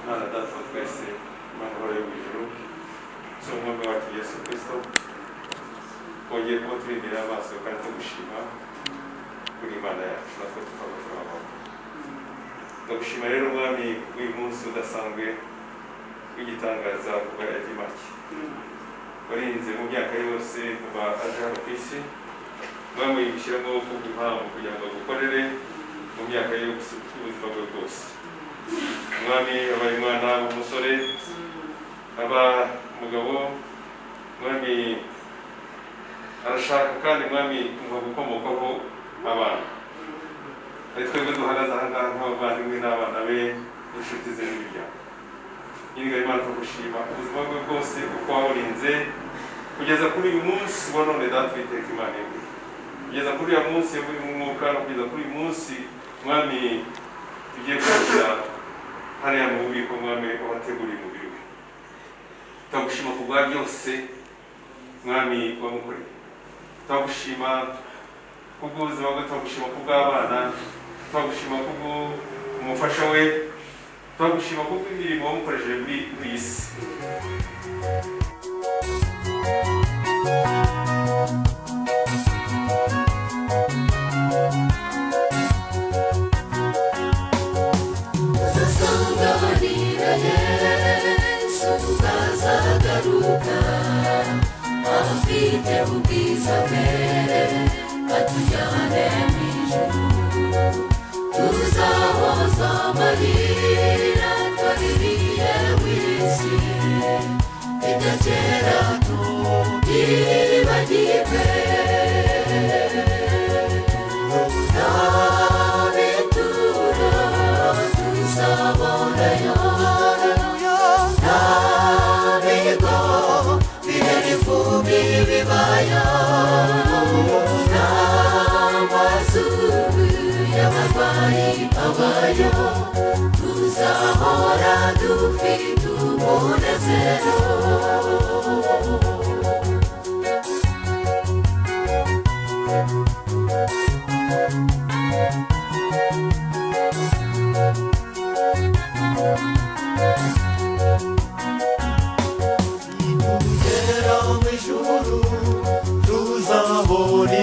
Mana data twese Imana ihora yo mu ijuru so umwami wacu Yesu Kristo twongeye kuba turindira amaso kandi tugushima kuri Imana yacu natwe tukaba turabona ndagushima rero umwami w'uyu munsi udasanzwe w'igitangaza kuva yagiye make warinze mu myaka yose kuva aje hano ku isi umwami yishyiramo kubw'impamvu kugira ngo agukorere mu myaka y'ubuzima bwe bwose umwami abaye umwana w'umusore aba umugabo umwami arashaka kandi umwami ngo gukomokaho abana ari twebwe duhagaze aha ngaha nk'abavandimwe n'abana be n'inshuti ze n'imiryango nyiriga Imana tugushima ubuzima bwe bwose uko waburinze kugeza kuri uyu munsi wa none data witeka Imana yewe kugeza kuri uyu munsi yavuye mu mwuka kugeza kuri uyu munsi mwami tugiye kwakira hariya mu bubiko mwami wabateguriye umubiri we turagushima ku bwa byose mwami wamukoreye turagushima ku bw'ubuzima bwe turagushima ku bw'abana turagushima ku bw'umufasha we turagushima ku bw'imirimo wamukoresheje muri iyi si afite ubwiza bwe atujyane mu ijuru tuzahoza amarira twaririye mu isi ibya kera ntibibagirwe ntabitura tuzabonayo bibaya n'amazuru y'abarwayi abayo tuzahora dufite umunezero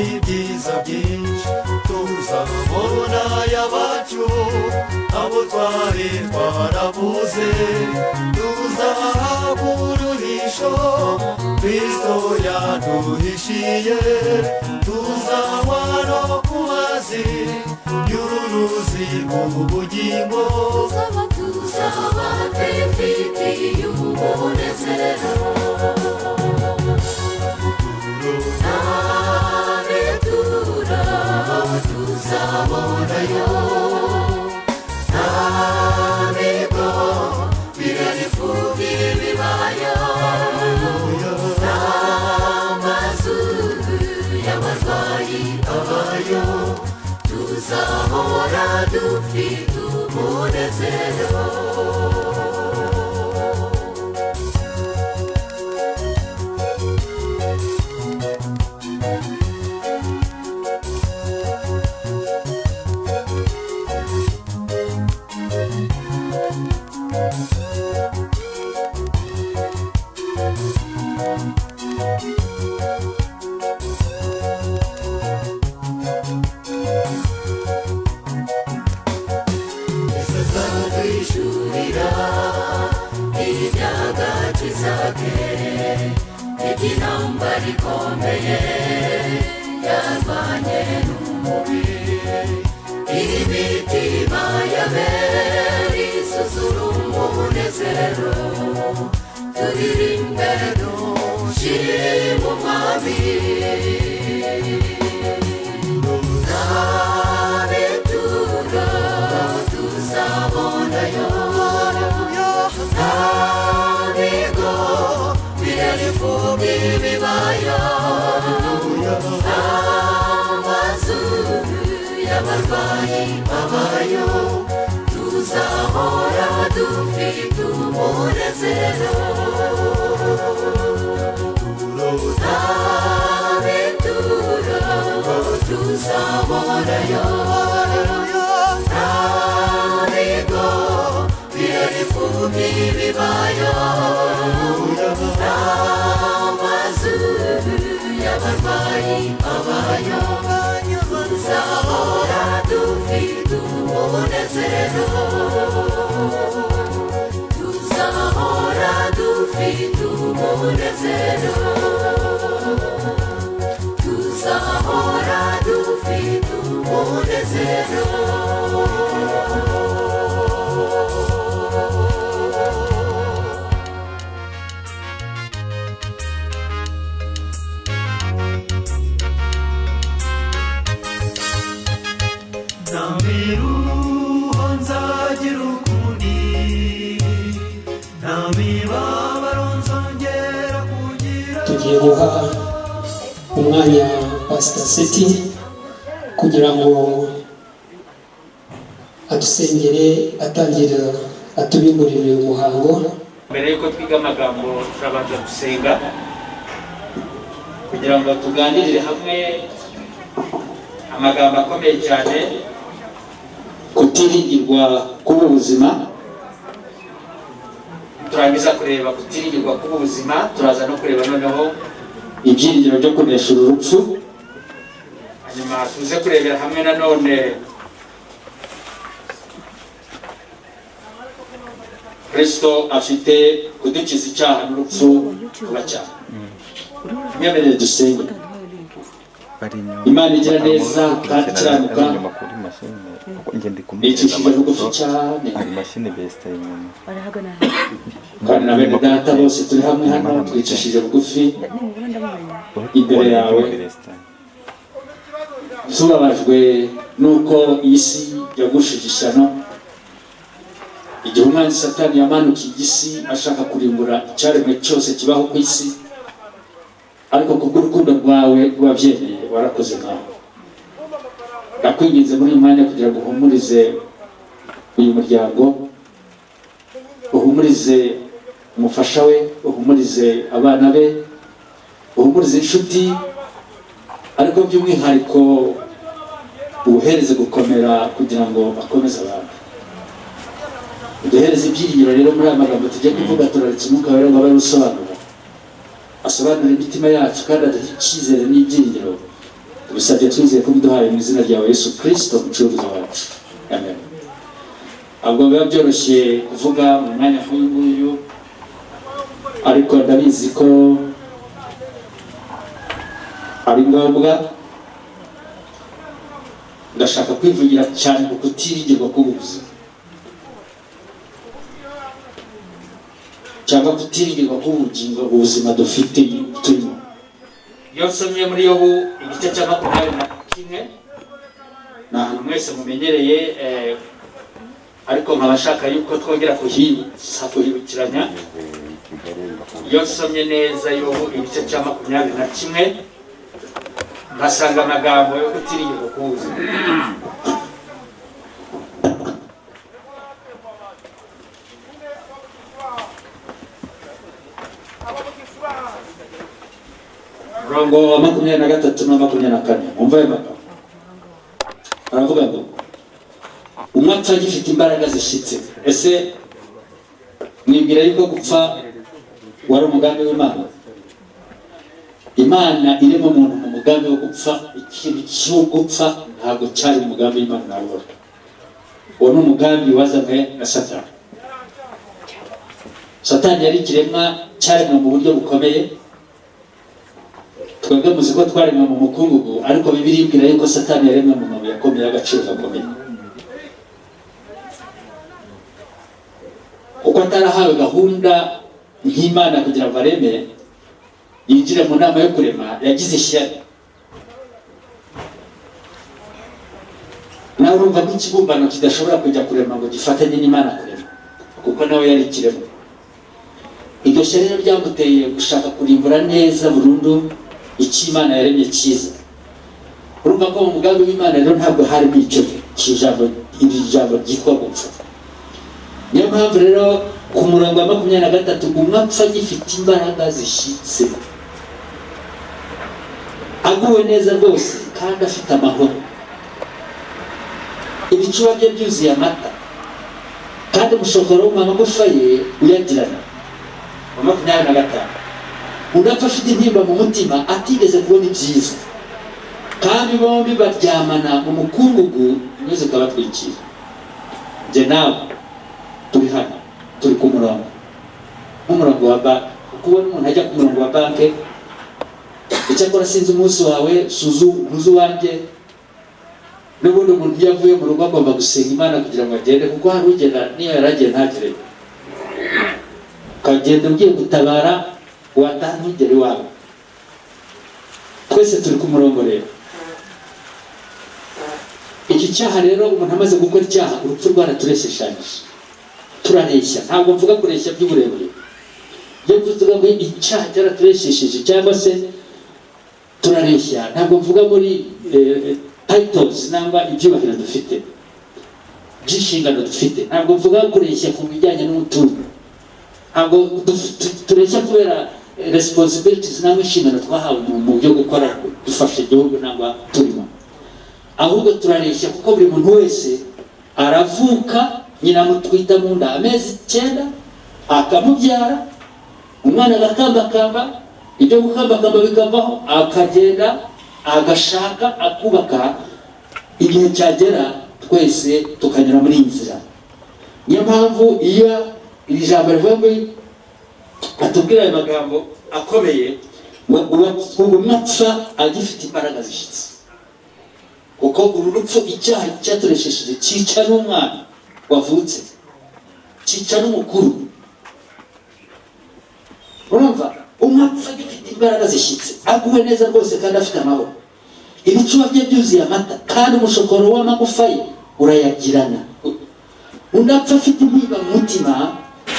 ibyiza byinshi tuzabona y'abacu abo twari twarabuze tuzahabwa uruhisho Kristo yaduhishiye tuzanywa no ku mazi y'uruzi rw'ubugingo tuzaba twifitiye umunezero tuzabonayo ntabwo birarifuza ibibaya n'amazuru y'abarwayi abayo tuzahora dufite umunezero iby'intambara ikomeye yarwanye n'umubiri imitima y'abera isuzura umunezero turirimbe dushima umwami n'abitura tuzabonayo ibibaya n'amazuru y'abarwayi abayo tuzahora dufite umunezero n'abitura tuzabonayo bibayo n'amazu y'abarwayi abayo tuzahora dufite umunezero tuzahora dufite umunezero tuzahora dufite umunezero tugiye guha umwanya Pastor Seti kugira ngo adusengere atangira atubimurire uyu muhango. Mbere yuko twiga amagambo turabanza gusenga kugira ngo tuganirire hamwe amagambo akomeye cyane kutiringirwa k'ubuzima. Turangiza kureba kutiringirwa k'ubuzima, turaza no kureba noneho ibyiringiro byo kunesha urupfu. Hanyuma tuze kurebera hamwe nanone Kristo afite kudukiza icyaha n'urupfu kuba cyane. Mwemerere dusenge. Imana igira neza kandi ikiranuka, icishije bugufi cyane kandi na bene data bose turi hamwe hano twicishije bugufi imbere yawe, tubabajwe nuko iyi si yagushije ishyano. Igihe umwanzi Satani yamanukiye isi ashaka kurimbura icyaremwe cyose kibaho ku isi, ariko kubw'urukundo rwawe rwabyemeye warakoze nawe. Ndakwinginze muri uyu mwanya kugira ngo uhumurize uyu muryango, uhumurize umufasha we, uhumurize abana be, uhumurize inshuti, ariko by'umwihariko ubuhereze gukomera kugira ngo akomeze abantu. Uduhereze ibyiringiro rero muri aya magambo tugiye kuvuga. Turaretse umwuka wera ngo abe usobanura, asobanura imitima yacu kandi aduhe icyizere n'ibyiringiro. Tubisabye twizeye ko biduhaye mu izina rya Yesu Kristo umucunguzi wacu, amen. Ntabwo biba byoroshye kuvuga mu mwanya nk'uyu nguyu, ariko ndabizi ko ari ngombwa. Ndashaka kwivugira cyane ku kutiringirwa k'ubuzima cyangwa kutiringirwa k'ubugingo, ubuzima dufite turimo. Iyo nsomye muri Yobu igice cya 21, ni ahantu mwese mumenyereye, ariko nkaba nshaka yuko twongera kuhibukiranya. Iyo nsomye neza Yobu igice cya 21, nkasanga amagambo yo kutiringirwa k'ubuzima. Murongo wa 23 na 24, umva aya magambo. Aravuga ngo umwapfa agifite imbaraga zishitse. Ese mwibwira yuko gupfa wari umugambi w'Imana? Imana irimo umuntu mu mugambi wo gupfa. Ikintu cyo gupfa ntabwo cyari umugambi w'Imana nabwo. Uwo ni umugambi wazanywe na Satani. Satani yari ikiremwa cyaremwe mu buryo bukomeye. Twebwe muzi ko twaremwe mu mukungugu, ariko Bibiliya ibwira yuko Satani yaremwe mu mabuye akomeye y'agaciro gakomeye. Uko atarahawe gahunda nk'Imana kugira ngo areme, yinjire mu nama yo kurema, yagize ishyari. Nawe urumva ko ikibumbano kidashobora kujya kurema ngo gifatanye n'Imana kurema, kuko nawe yari ikiremwa. Iryo shyari rero ryamuteye gushaka kurimbura neza burundu icyo Imana yaremye cyiza. Urumva ko mu mugambi w'Imana rero ntabwo harimo icyo ijambo ryitwa gupfa. Niyo mpamvu rero ku murongo wa 23, umwapfa agifite imbaraga zishyitse, aguwe neza rwose kandi afite amahoro, ibicuba bye byuzuye amata. kandi umushokoro w'amagufa ye uyagirana wa 25. Unapfa afite intimba mu mutima atigeze kubona ibyiza, kandi bombi baryamana mu mukungugu nyuze kabatwikira. Je nawe turi hano, turi ku murongo, umurongo wa banki. Kubona umuntu ajya ku murongo wa banki, icyakora sinzi umunsi wawe ntuzi wanjye, n'ubundi umuntu yavuye mu rugo agomba gusenga Imana kugira ngo agende, kuko hari ugenda niyo yaragiye ntagere, ukagenda ugiye gutabara watangire iwawe. Twese turi ku murongo rero. Iki cyaha rero umuntu amaze gukora icyaha, urupfu rwaraturesheshanyije, turareshya. Ntabwo mvuga kureshya by'uburebure, iyo mvuga ngo icyaha cyaratureshejeje cyangwa se turareshya, ntabwo mvuga muri titles nangwa ibyubahiro dufite, by'inshingano dufite. Ntabwo mvuga kureshya ku bijyanye n'umutungo, ntabwo tureshya kubera responsibilities nangwa inshingano twahawe mu byo gukora dufashe igihugu nangwa turimo, ahubwo turareshya kuko buri muntu wese aravuka, nyina mutwita mu nda amezi 9, akamubyara, umwana agakambakamba, ibyo gukambakamba bikavaho, akagenda agashaka akubaka, igihe cyagera twese tukanyura muri inzira. Niyo mpamvu iyo iri jambo rivuga ngo atubwira ayo magambo akomeye, umwapfa agifite imbaraga zishyitse, kuko uru rupfu icyaha cyatureshejeje cyica n'umwana wavutse, cyica n'umukuru. Urumva umwapfa agifite imbaraga zishyitse, aguwe neza rwose kandi afite amahoro, ibicuba bye byuzuye amata, kandi umushokoro w'amagufa ye urayagirana. Unapfa afite intimba mu mutima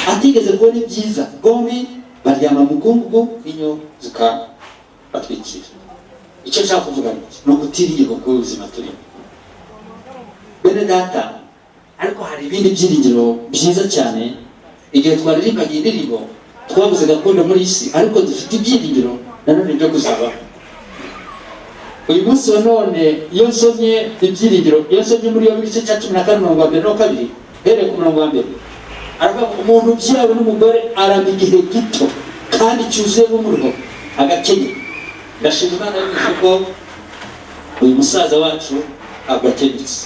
atigeze kubona ibyiza, bombi baryama mu mukungugu inyo zikabatwikira. Icyo nshaka kuvuga ni ukutiringirwa bw'ubuzima turimo, bene data. Ariko hari ibindi byiringiro byiza cyane. Igihe twaririmbaga indirimbo twabuze gakondo muri isi, ariko dufite ibyiringiro nanone byo kuzabaho. Uyu munsi wa none iyo nsomye ibyiringiro, iyo nsomye muri yo bice cya 14:22 here ku murongo wa mbere, aravuga umuntu byawe n'umugore aramba igihe gito kandi cyuzuye umuriro agakenya. Ndashima Imana y'ijuru ko uyu musaza wacu agakenyutse.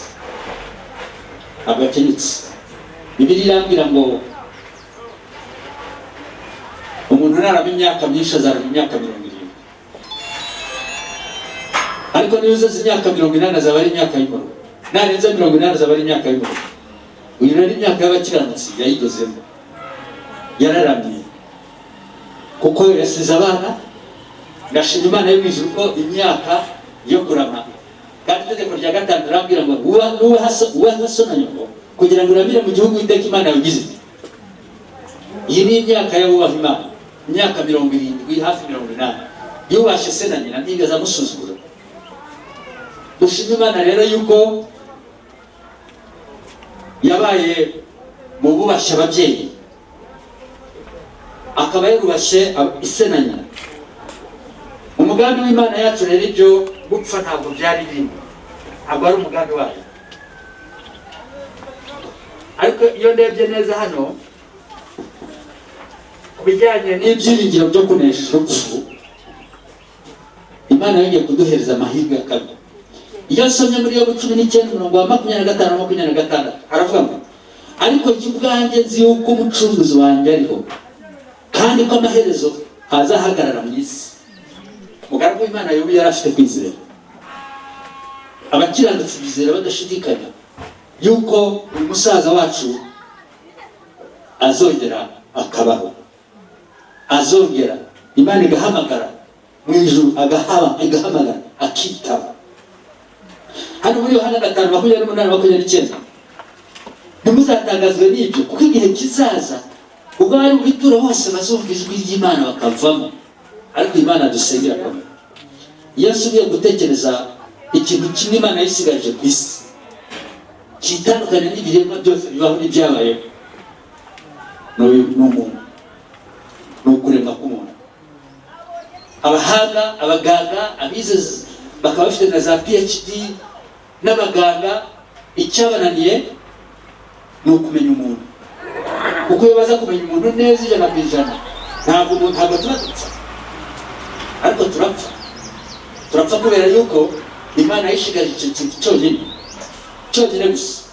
Bibiliya irambwira ngo umuntu naraba imyaka myinshi azaraba imyaka 70, ariko niyo uzaze imyaka 80 azaba ari imyaka y'umuriro, narenze 80 azaba ari imyaka y'umuriro. Uyu rero imyaka y'abakiranutsi yayigezemo, yararamye kuko yasize abana. Ndashima Imana y'ijuru ko imyaka yo kurama, kandi itegeko rya 5 rirambwira ngo uwe haso na nyoko kugira ngo uramire mu gihugu iteka Imana yagize. Iyi ni imyaka y'abubaha Imana, imyaka 70 hafi 80. Yubashe se na nyina ntigeze amusuzugura. Dushima Imana rero yuko yabaye mu bubashe ababyeyi, akaba yarubashe ise na nyina. Umugambi w'Imana yacu rero ibyo gupfa ntabwo byari birimo, ntabwo ari umugambi wayo. Ariko iyo ndebye neza hano kubijyanye n'ibyiringiro byo kunesha urupfu, Imana yongeye kuduhereza amahirwe ya kabiri. Iyo nsomye muri Yobu 19:25-26 aravuga ngo ariko jye ubwanjye nzi yuko umucunguzi wanjye ariho, kandi ko amaherezo azahagarara mu isi. Umugaragu w'Imana Yobu yari afite kwizera. Abakiranutsi bizera badashidikanya yuko uyu musaza wacu azongera akabaho, azongera Imana igahamagara mu ijuru, igahamagara akitaba. Hano muri Yohana 5:28 ntimuzatangazwe n'ibyo, kuko igihe kizaza ubwo bari mu bituro bose bazumva ijwi ry'Imana bakavamo. Ariko Imana dusengera ko iyo nsubiye gutekereza ikintu kimwe Imana yisigaje ku isi kitandukanye n'ibiremwa byose bibaho n'ibyabayeho, n'umuntu, n'ukuremwa k'umuntu. Abahanga, abaganga, abize bakaba bafite na za PhD n'abaganga, icyabananiye ni ukumenya umuntu. kuko iyo baza kumenya umuntu neza 100% ntabwo tuba dupfa, ariko turapfa kubera yuko Imana yishigaje icyo kintu cyonyine gusa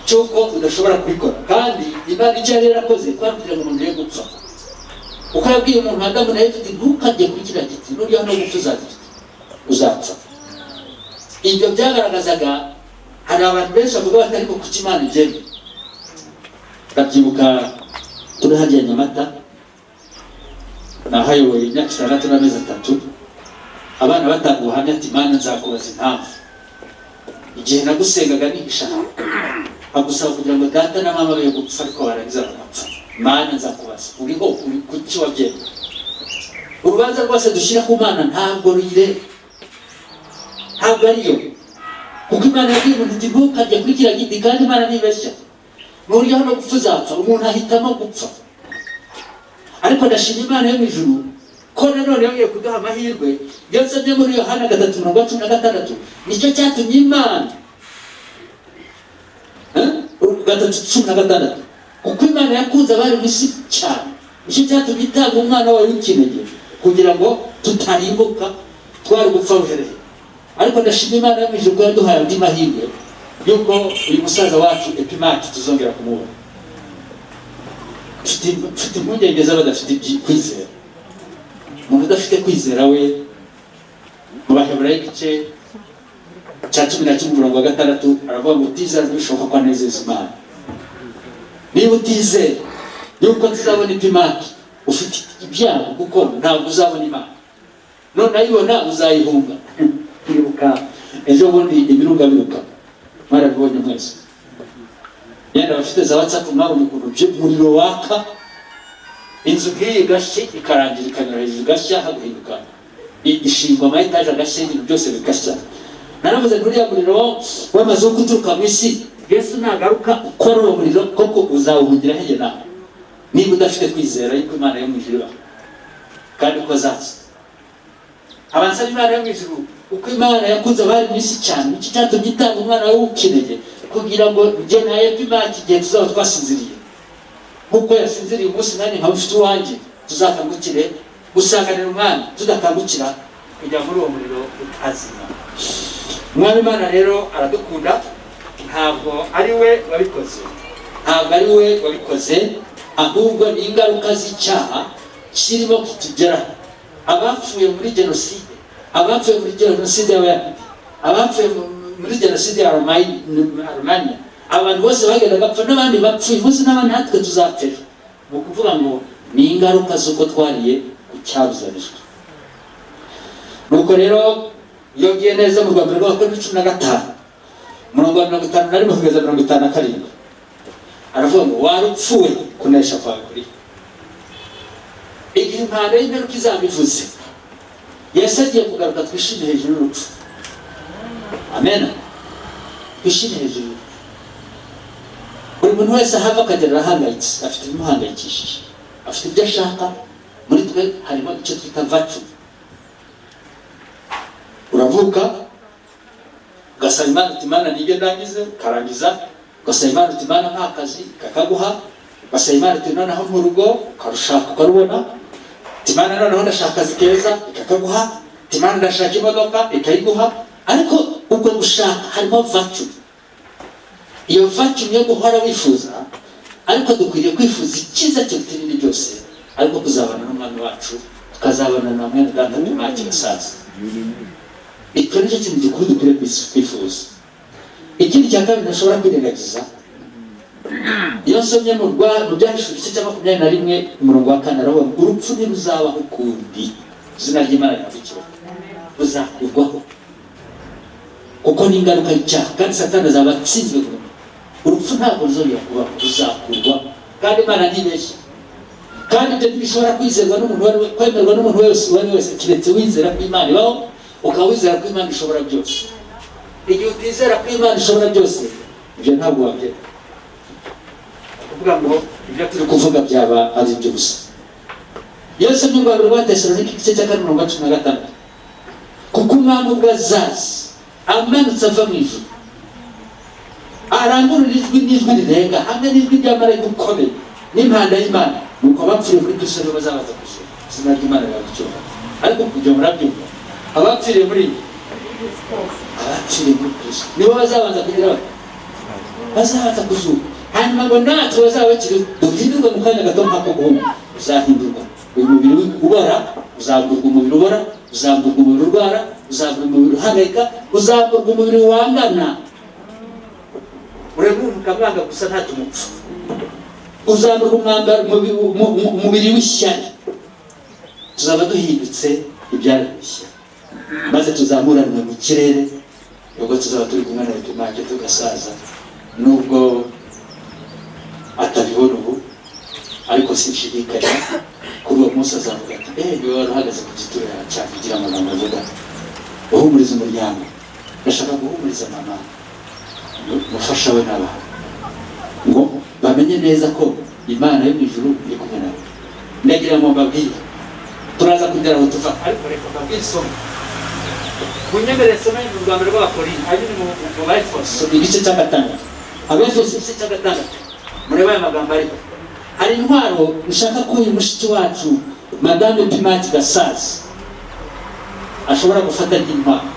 cyuko udashobora kubikora. Kandi Imana icyo yari yarakoze kwari kugira ngo umuntu ye gupfa, uko yabwiye umuntu Adamu na Eva ati ntukajye kuri kiriya giti, nuriya no gupfa uzapfa. Ibyo byagaragazaga hari abantu benshi bavuga batari ko kuki Imana ibyemera. Ndabyibuka turi hariya Nyamata, nahayoboye imyaka 6 n'amezi 3, abana batanga ubuhamya ati Imana nzakubaza impamvu igihe nagusengaga nihisha agusaba kugira ngo data na mama be gupfa ariko barangiza bagapfa. Imana nzakubaza uriho uri kuki wabyemera. Urubanza rwose dushyira ku Mana ntabwo ruyire, ntabwo ariyo, kuko Imana yabwiye umuntu iti ntukajye kuri kiriya giti, kandi Imana ntibeshya. Nuriya no gupfa uzapfa, umuntu ahitamo gupfa. Ariko ndashima Imana yo mu ijuru ko nanone yongeye kuduha amahirwe. Byose byo muri Yohana 3:16 nicyo cyatumye Imana 3:16 kuko Imana yakunze abari mu isi cyane, nicyo cyatumye itanga umwana wayo w'ikinege kugira ngo tutarimbuka twari gupfa buhereye. Ariko ndashima Imana yo mu ijuru ko yaduhaye andi mahirwe yuko uyu musaza wacu Epimaki tuzongera kumubona. Mfite impungenge z'abadafite kwizera. Umuntu udafite kwizera we mu Baheburayo igice cya 11:6 aravuga ngo utizera bishoboka ko anezeza Imana. Niba utizera yuko tuzabona Epimaki ufite ibyago, kuko ntabwo uzabona Imana, none ayibona uzayihunga. Kwibuka ejo bundi ibirunga biruka, mwarabibonye mwese. Yenda bafite za WhatsApp mwabonye ukuntu by'umuriro waka, inzu nk'iyi gashye ikarangira ikanyura hejuru gashya haguhinduka ishingwa amayetaje agashya, ibintu byose bigashya. Naravuze nturiya muriro wamaze guturuka mu isi, Yesu nagaruka ukora uwo muriro koko uzawuhungira hehe nawe, niba udafite kwizera yuko Imana yo mu ijuru kandi ko zaza. Abansaba Imana yo mu ijuru uko Imana yakunze abari mu isi cyane, iki cyatumye itanga umwana we w'ikinege kugira ngo njye na Epimaki igihe tuzaba twasinziriye kuko yasinziriye umunsi nani nkaba mfite uwanjye, tuzakangukire gusanganira umwana tudakangukira kujya muri uwo muriro utazima. Umwami Imana rero aradukunda, ntabwo ari we wabikoze, ahubwo ni ingaruka z'icyaha kirimo kutugeraho. Abapfuye muri jenoside, abapfuye muri jenoside y'Abayahudi, abapfuye muri jenoside ya Romania, abantu bose bagenda gapfa, n'abandi bapfuye bose, n'abandi natwe tuzapfira. Ni ukuvuga ngo ni ingaruka z'uko twariye ku cyabuzanijwe. Nuko rero iyo ngiye neza mu Rwanda rwa 15 51 kugeza 57 aravuga ngo warupfuwe kunesha kwawe kuri igihe impano y'imperuka izabivuze. Yesu agiye kugaruka, twishime hejuru y'urupfu. Amen. Twishime hejuru. Buri muntu wese ahava akagera ahangayitse, afite ibimuhangayikishije, afite ibyo ashaka. Muri twe harimo icyo twita vacu. Uravuka ugasaba Imana uti Imana nige ndangize, karangiza. Ugasaba Imana uti Imana nta kazi, kakaguha. Ugasaba Imana uti noneho mu rugo ukarushaka ukarubona. Imana noneho ndashaka akazi keza, ikakaguha. Imana ndashaka imodoka, ikayiguha. Ariko ubwo gushaka harimo vacu. Iyo vacu niyo guhora wifuza, ariko dukwiriye kwifuza icyiza cyo n'ibindi byose, ariko kuzabana n'umwami wacu, tukazabana na mwene data Epimaki basaza. Icyo nicyo kintu gikuru dukwiriye kwifuza. Ikindi cya kabiri ntashobora kwirengagiza, iyo nsomye mu Byahishuriwe igice cya 21:4 aravuga ngo urupfu ntiruzabaho ukundi, izina ry'Imana riravukiwe, ruzakurwaho kuko ni ingaruka y'icyaha, kandi Satani azaba atsinzwe. Urupfu ntabwo ruzongera kubaho, ruzakurwa, kandi Imana ntibeshya. Kandi ibyo ntibishobora kwizerwa n'umuntu kwemerwa n'umuntu wese kiretse wizera ko Imana ibaho, ukaba wizera ko Imana ishobora byose. Igihe utizera ko Imana ishobora byose, ibyo ntabwo wabyera. Kuvuga ngo ibyo turi kuvuga byaba ari ibyo gusa. Yesu mu Rwanda rwa Tesalonike igice cya 4:16 kuko umwami ubwo azaza amanutse ava mu ijuru arangurura ijwi n'ijwi rirenga hamwe n'ijwi ry'amarayika ukomeye n'impanda y'Imana, nuko abapfiriye muri Kristo nibo bazabaza kuzura, izina ry'Imana riragucyura. Ariko kujya murabyumva, abapfiriye muri Kristo nibo bazabanza kugira bazabaza kuzura. Hanyuma ngo natwe bazaba bakiri duhindurwa mu kanya gato nk'ako guhumeka, uzahindurwa uyu mubiri ubora, uzamburwa umubiri ubora, uzamburwa umubiri urwara, uzamburwa umubiri uhangayika, uzamburwa umubiri wangana, uremuka mwanga gusa nta tumupfa, uzamburwa umubiri w'ishyari. Tuzaba duhindutse ibyari bishya, maze tuzamuranwa mu kirere, ubwo tuzaba turi kumwe na Epimake tugasaza, nubwo atabibona ubu, ariko sinshidikanya kuri uwo munsi azavuga ati niwe wari uhagaze ku gituro cyavugira amagambo avuga uhumuriza umuryango. Ndashaka guhumuriza mama, umufasha we n'abantu, ngo bamenye neza ko Imana yo mu ijuru iri kumwe nawe. Ndagira ngo mbabwire, turaza kugera aho tuva, ariko reka mbabwire isomo. Munyemerere some mu rwanda rw'Abakorinto, ari mu Efeso igice cya 6, Abefeso igice cya 6, mureba aya magambo ariko hari intwaro ushaka ko uyu mushiki wacu Madame Epimake Gasazi ashobora gufata nk'intwaro,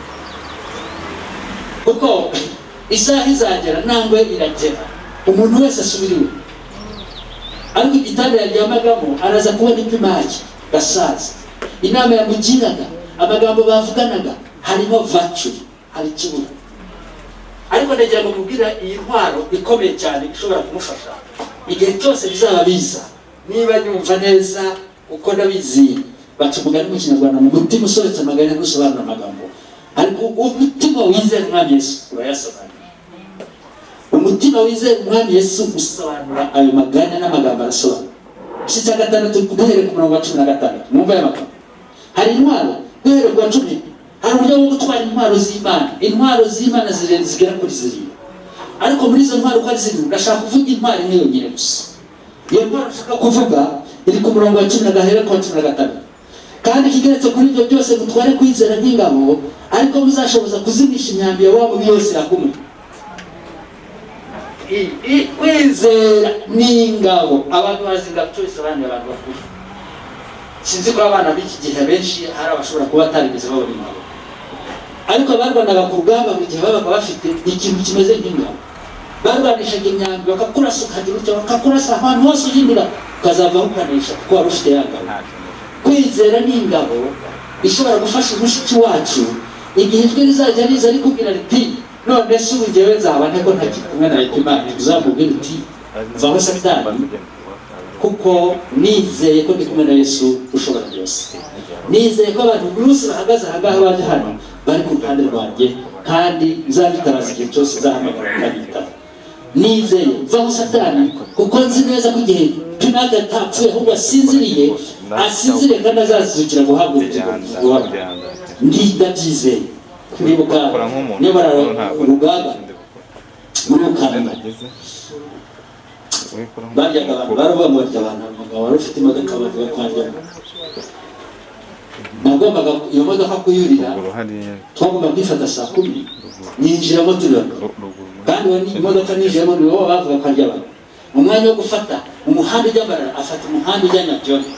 kuko isaha izagera nangwe iragera umuntu wese asubiriwe. Ariko igitanda yaryamagamo araza kubona Epimake Gasazi, inama yamugiraga, amagambo bavuganaga harimo virtue, hari kibura. Ariko ndagira ngo mubwira iyi ntwaro ikomeye cyane ishobora kumufasha igihe cyose bizaba biza. Niba nyumva neza uko ndabizi, baca umugani mu Kinyarwanda, mu mutima usobetse amaganya gusobanura amagambo, ariko umutima wizera Umwami Yesu urayasobanura. Umutima wizera Umwami Yesu usobanura ayo maganya n'amagambo arasobanura. Igice cya 6 duhereye ku murongo wa 15, mwumva aya magambo. Hari intwaro duhereye ku wa 10, hari uburyo bwo gutwara intwaro z'Imana. Intwaro z'Imana zigera kuri 7, ariko muri izo ntwaro uko ari 7 ndashaka kuvuga intwaro imwe yonyine gusa. Iyo ntwaro nshaka kuvuga iri ku murongo wa 10 gahera ku 15. Kandi kigeretse kuri ibyo byose mutware kwizera nk'ingabo, ariko muzashoboza kuzimisha imyambi ya wa mubi yose yakumwe. Kwizera n'ingabo, abantu bazi ingabo cyose, abandi abantu bakuru. Sinzi ko abana b'iki gihe benshi hari abashobora kuba atarigeze babona ingabo, ariko abarwanaga ku rugamba mu gihe babaga bafite ikintu kimeze nk'ingabo, barwanishaga imyambi bakakurasa ukagira utyo, bakakurasa ahantu hose uhindura ukazavaho ukanesha, kuko wari ufite ya ngabo. Kwizera n'ingabo ishobora gufasha umushiki wacu igihe ijwi rizajya riza rikubwira riti none se ubu njyewe nzabane ko ntakiri kumwe na Epimake, uzamubwira uti vaho Satani, kuko nizeye ko ndi kumwe na Yesu ushobora byose. Nizeye ko abantu bose bahagaze ahangaha baje hano bari ku ruhande rwanjye, kandi nzabitabaza igihe cyose nzahamagara bakanyitaho. Nizeye vaho Satani, kuko nzi neza ko igihe Epimake atapfuye ahubwo asinziriye kandi azazukira guhabwa ubugingo. Ndabyizeye. Ndibuka niba urugaga muri Mukanama baryaga abantu, baravuga ngo barya abantu, umugabo wari ufite imodoka bavuga ko arya. Nagombaga iyo modoka kuyurira, twagomba kwifata saa 10 ninjiramo turana, kandi wari imodoka ninjiramo ni wowe bavuga ko arya abantu. Umwanya wo gufata umuhanda ujya Mbarara afata umuhanda ujya Nyabyonyi,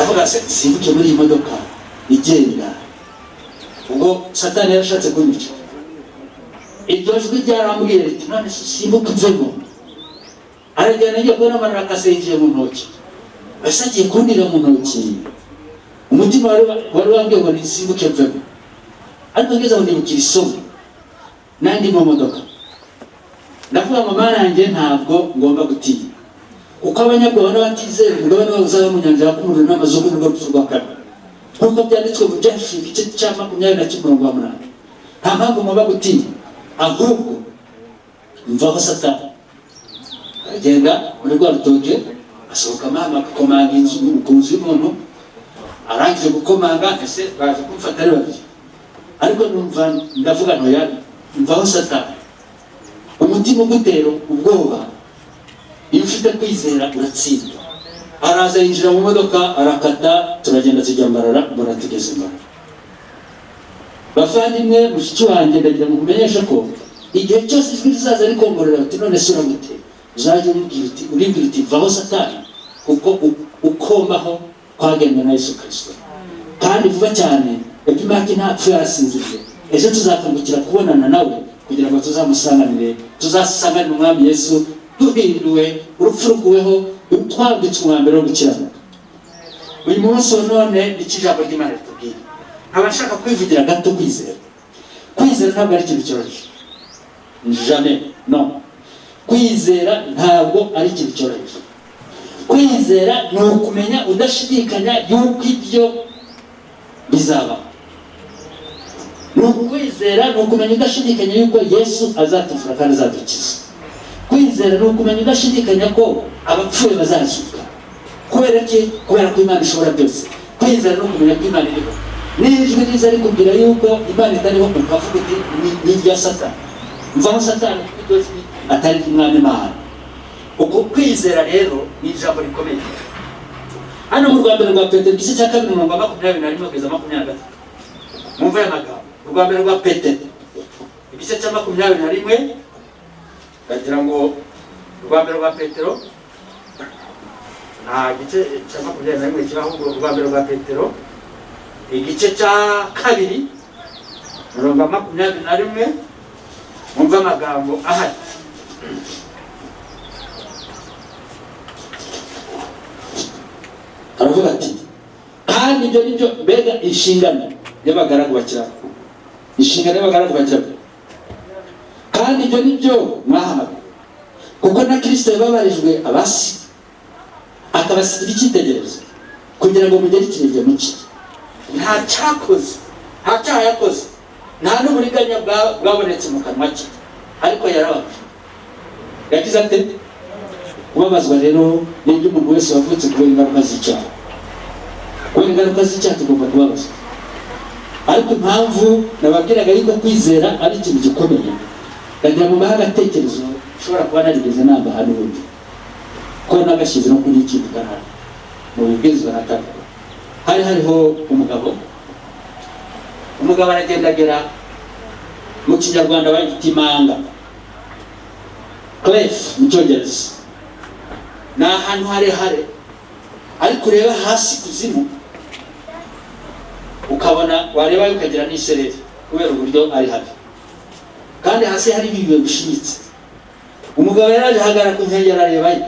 avuga se simbuke muri iyi modoka igenda. Ubwo Satani yarashatse kunyica, iryo jwi ryarambwiye riti none simbuka mvemo. Aragenda agiye kubona Mbarara akasengiye mu ntoki, ese agiye kundira mu ntoki. Umutima wari wambwiye ngo nisimbuke mvemo, ariko ngeze aho ndibukira isomo nandi mu modoka. Ndavuga ngo Mana yanjye ntabwo ngomba gutinya, kuko abanyabwoba n'abatizera umugabane wabo uzaba mu nyanja y'akumuriro n'amazuku n'urupfu rwa kabiri, nk'uko byanditswe mu Byahishuriwe igice cya 21:8. Nta mpamvu ngomba gutinya, ahubwo mvaho Satani. Aragenda muri rwa rutoke, asohoka mama agakomanga inzu ku nzu y'umuntu, arangije gukomanga ese baje kumfata ari babiri, ariko numva ndavuga ntoya mvaho Satani. Umutima ugutera ubwoba, iyo ufite kwizera uratsinda. Araza yinjira mu modoka, arakata, turagenda tujya Mbarara, mbona tugeze Mbarara. Bavandimwe, mushiki wanjye ndagira ngo kumenyesha ko igihe cyose ijwi rizaza rikongorera uti none se uramute, uzajya uribwira uti vaho Satani, kuko ukomaho kwagenwe na Yesu Kristo. Kandi vuba cyane Epimaki ntapfu yarasinziriye, ejo tuzakangukira kubonana nawe kugira ngo tuzamusanganire, tuzasanganire umwami Yesu duhinduwe, urupfu rukuweho, twambitswe umwambaro wo gukiranuka. Uyu munsi none ikijambo ry'Imana ritubwira, abashaka kwivugira gato kwizera. Kwizera ntabwo ari ikintu cyoroshye, jamais, non. Kwizera ntabwo ari ikintu cyoroshye. Kwizera ni ukumenya udashidikanya yuko ibyo bizaba. Kwizera ni ukumenya udashidikanya yuko Yesu azatuvura kandi azadukiza. Kwizera ni ukumenya udashidikanya ko abapfuye bazazuka. Kubera ki? Kubera ko Imana ishobora byose. Kwizera ni ukumenya ko Imana iriho. N'ijwi riza rikubwira yuko Imana itariho, ukavuga uti ni irya Satani. Mvaho Satani kuko byose atari umwami Imana. Uko kwizera rero ni ijambo rikomeye. Hano mu Rwanda rwa Petero igice cya 2:21-23. Mumva aya magambo. Urwambere rwa Petero igice cya 21, bagira ngo urwambere rwa Petero nta gice cya 21 kibaho, urwambere rwa Petero igice cya 2:21. Mumva amagambo ahari. Aravuga ati, kandi ibyo nibyo mbega inshingano y'abagaragu bakiranuka. Inshingano y'abagaragu bakiranuka. Kandi ibyo nibyo mwahamagawe, kuko na Kristo yababarijwe abasi, akabasigira icyitegererezo kugira ngo mugere ikirenge mu cye. Nta cyakoze, nta cyaha yakoze, nta n'uburiganya bwabonetse mu kanwa ke, ariko yarababajwe. Yagize ati, kubabazwa rero n'ibyo umuntu wese wavutse kubera ingaruka z'icyaha. Kubera ingaruka z'icyaha tugomba kubabazwa. Ariko impamvu nababwiraga yuko kwizera ari ikintu gikomeye, ndagira mu mahanga atekerezo ushobora kuba narigeze namba hano ubundi, ko nagashyize no kuri ikintu kanara mu bibwirizwa nataka. Hariho umugabo aragendagera mu Kinyarwanda bayita imanga, cliff mu Cyongereza. Ni ahantu harehare, ariko ureba hasi kuzimu ukabona, wareba ukagira n'isereri kubera uburyo ari habi, kandi hasi hari ibibuye bishimitse. Umugabo yaraje ahagarara ku nkengero arebayo,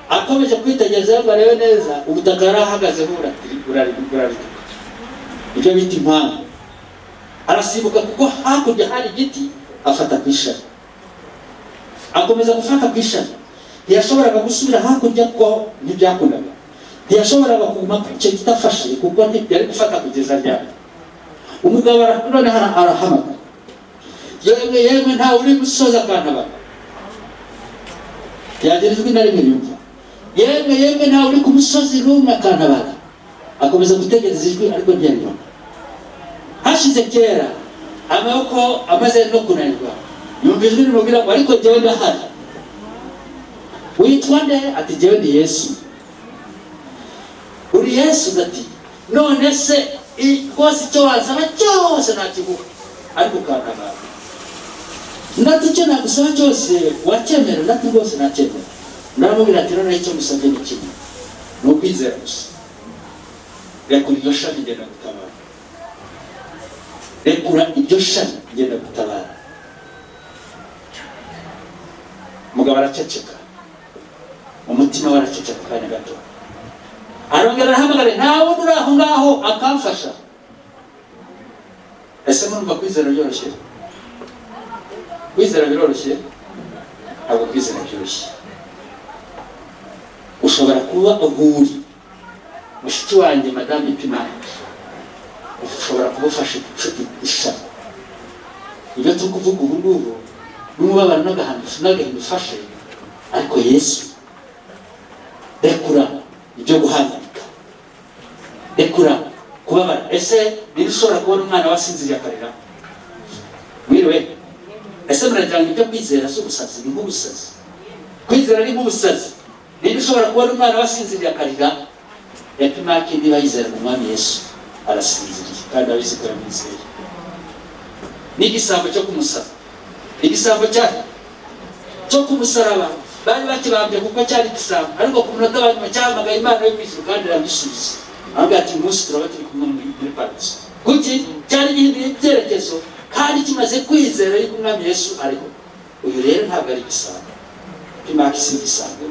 akomeje kwitegereza ngo arebe neza ubutaka yari ahagazeho burarituka, ibyo bita impanga. Arasimbuka kuko hakurya hari igiti, afata ku ishami, akomeza gufata ku ishami. Ntiyashoboraga gusubira hakurya ko ntibyakundaga, ntiyashoboraga kuguma ku cyo kitafashe kuko yari gufata kugeza ryari. Umugabo none arahamagara, yemwe ntawe uri gusoza akantabara. Yagira ijwi na rimwe yumva, yemwe ntawe uri ku musozi n'umwe akantabara. Akomeza gutegereza ijwi ariko ntiyaribona. Hashize kera, amaboko amaze no kunanirwa, yumva ijwi rimubwira ngo ariko jyewe ndahari. Witwa nde? Ati jyewe ndi Yesu. Uri Yesu? Ati none se rwose icyo wasaba cyose nakiguha, ariko ukantabara. Ndati icyo nagusaba cyose wacyemera? Ndati rwose nacyemera. Ndamubwira ati none icyo musabye ni kimwe, ni ukwizera gusa. Rekura iryo shami ngenda gutabara. Rekura iryo shami ngenda gutabara. Umugabo araceceka, umutima waraceceka kanya gato. Arongera arahamagara, ntawe uri aho ngaho akamfasha. Ese murumva kwizera byoroshye? Kwizera biroroshye? Ntabwo kwizera byoroshye. Ushobora kuba uhuri mushiki wanjye Madame Ipimaki, ushobora kubufasha inshuti ishaka. Ibyo turi kuvuga ubu ngubu n'umubabaro n'agahinda ufashe, ariko Yesu. Rekura ibyo guhangayika, rekura kubabara. Ese niba ushobora kubona umwana wasinziriye akarira? Mwiriwe, ese muragira ngo ibyo kwizera si ubusazi? Ni nk'ubusazi. Kwizera ni nk'ubusazi. Niba ushobora kubona umwana wasinziriye akarira, Epimaki niba yizera mu mwami Yesu arasinziriye kandi abizi ko yamwizeye. N'igisambo cyo kumusaba igisambo cyo ku musaraba bari bakibambye kuko cyari igisambo, ariko ku munota wa nyuma cyahamagaye Imana yo mwijuru kandi iragisubiza. Avuga ati umunsi turaba turi kumwe muri paradizo. Kuki cyari gihinduye ibyerekezo kandi kimaze kwizera yuko umwami Yesu ariho. Uyu rero ntabwo ari igisambo, Pimaki si igisambo,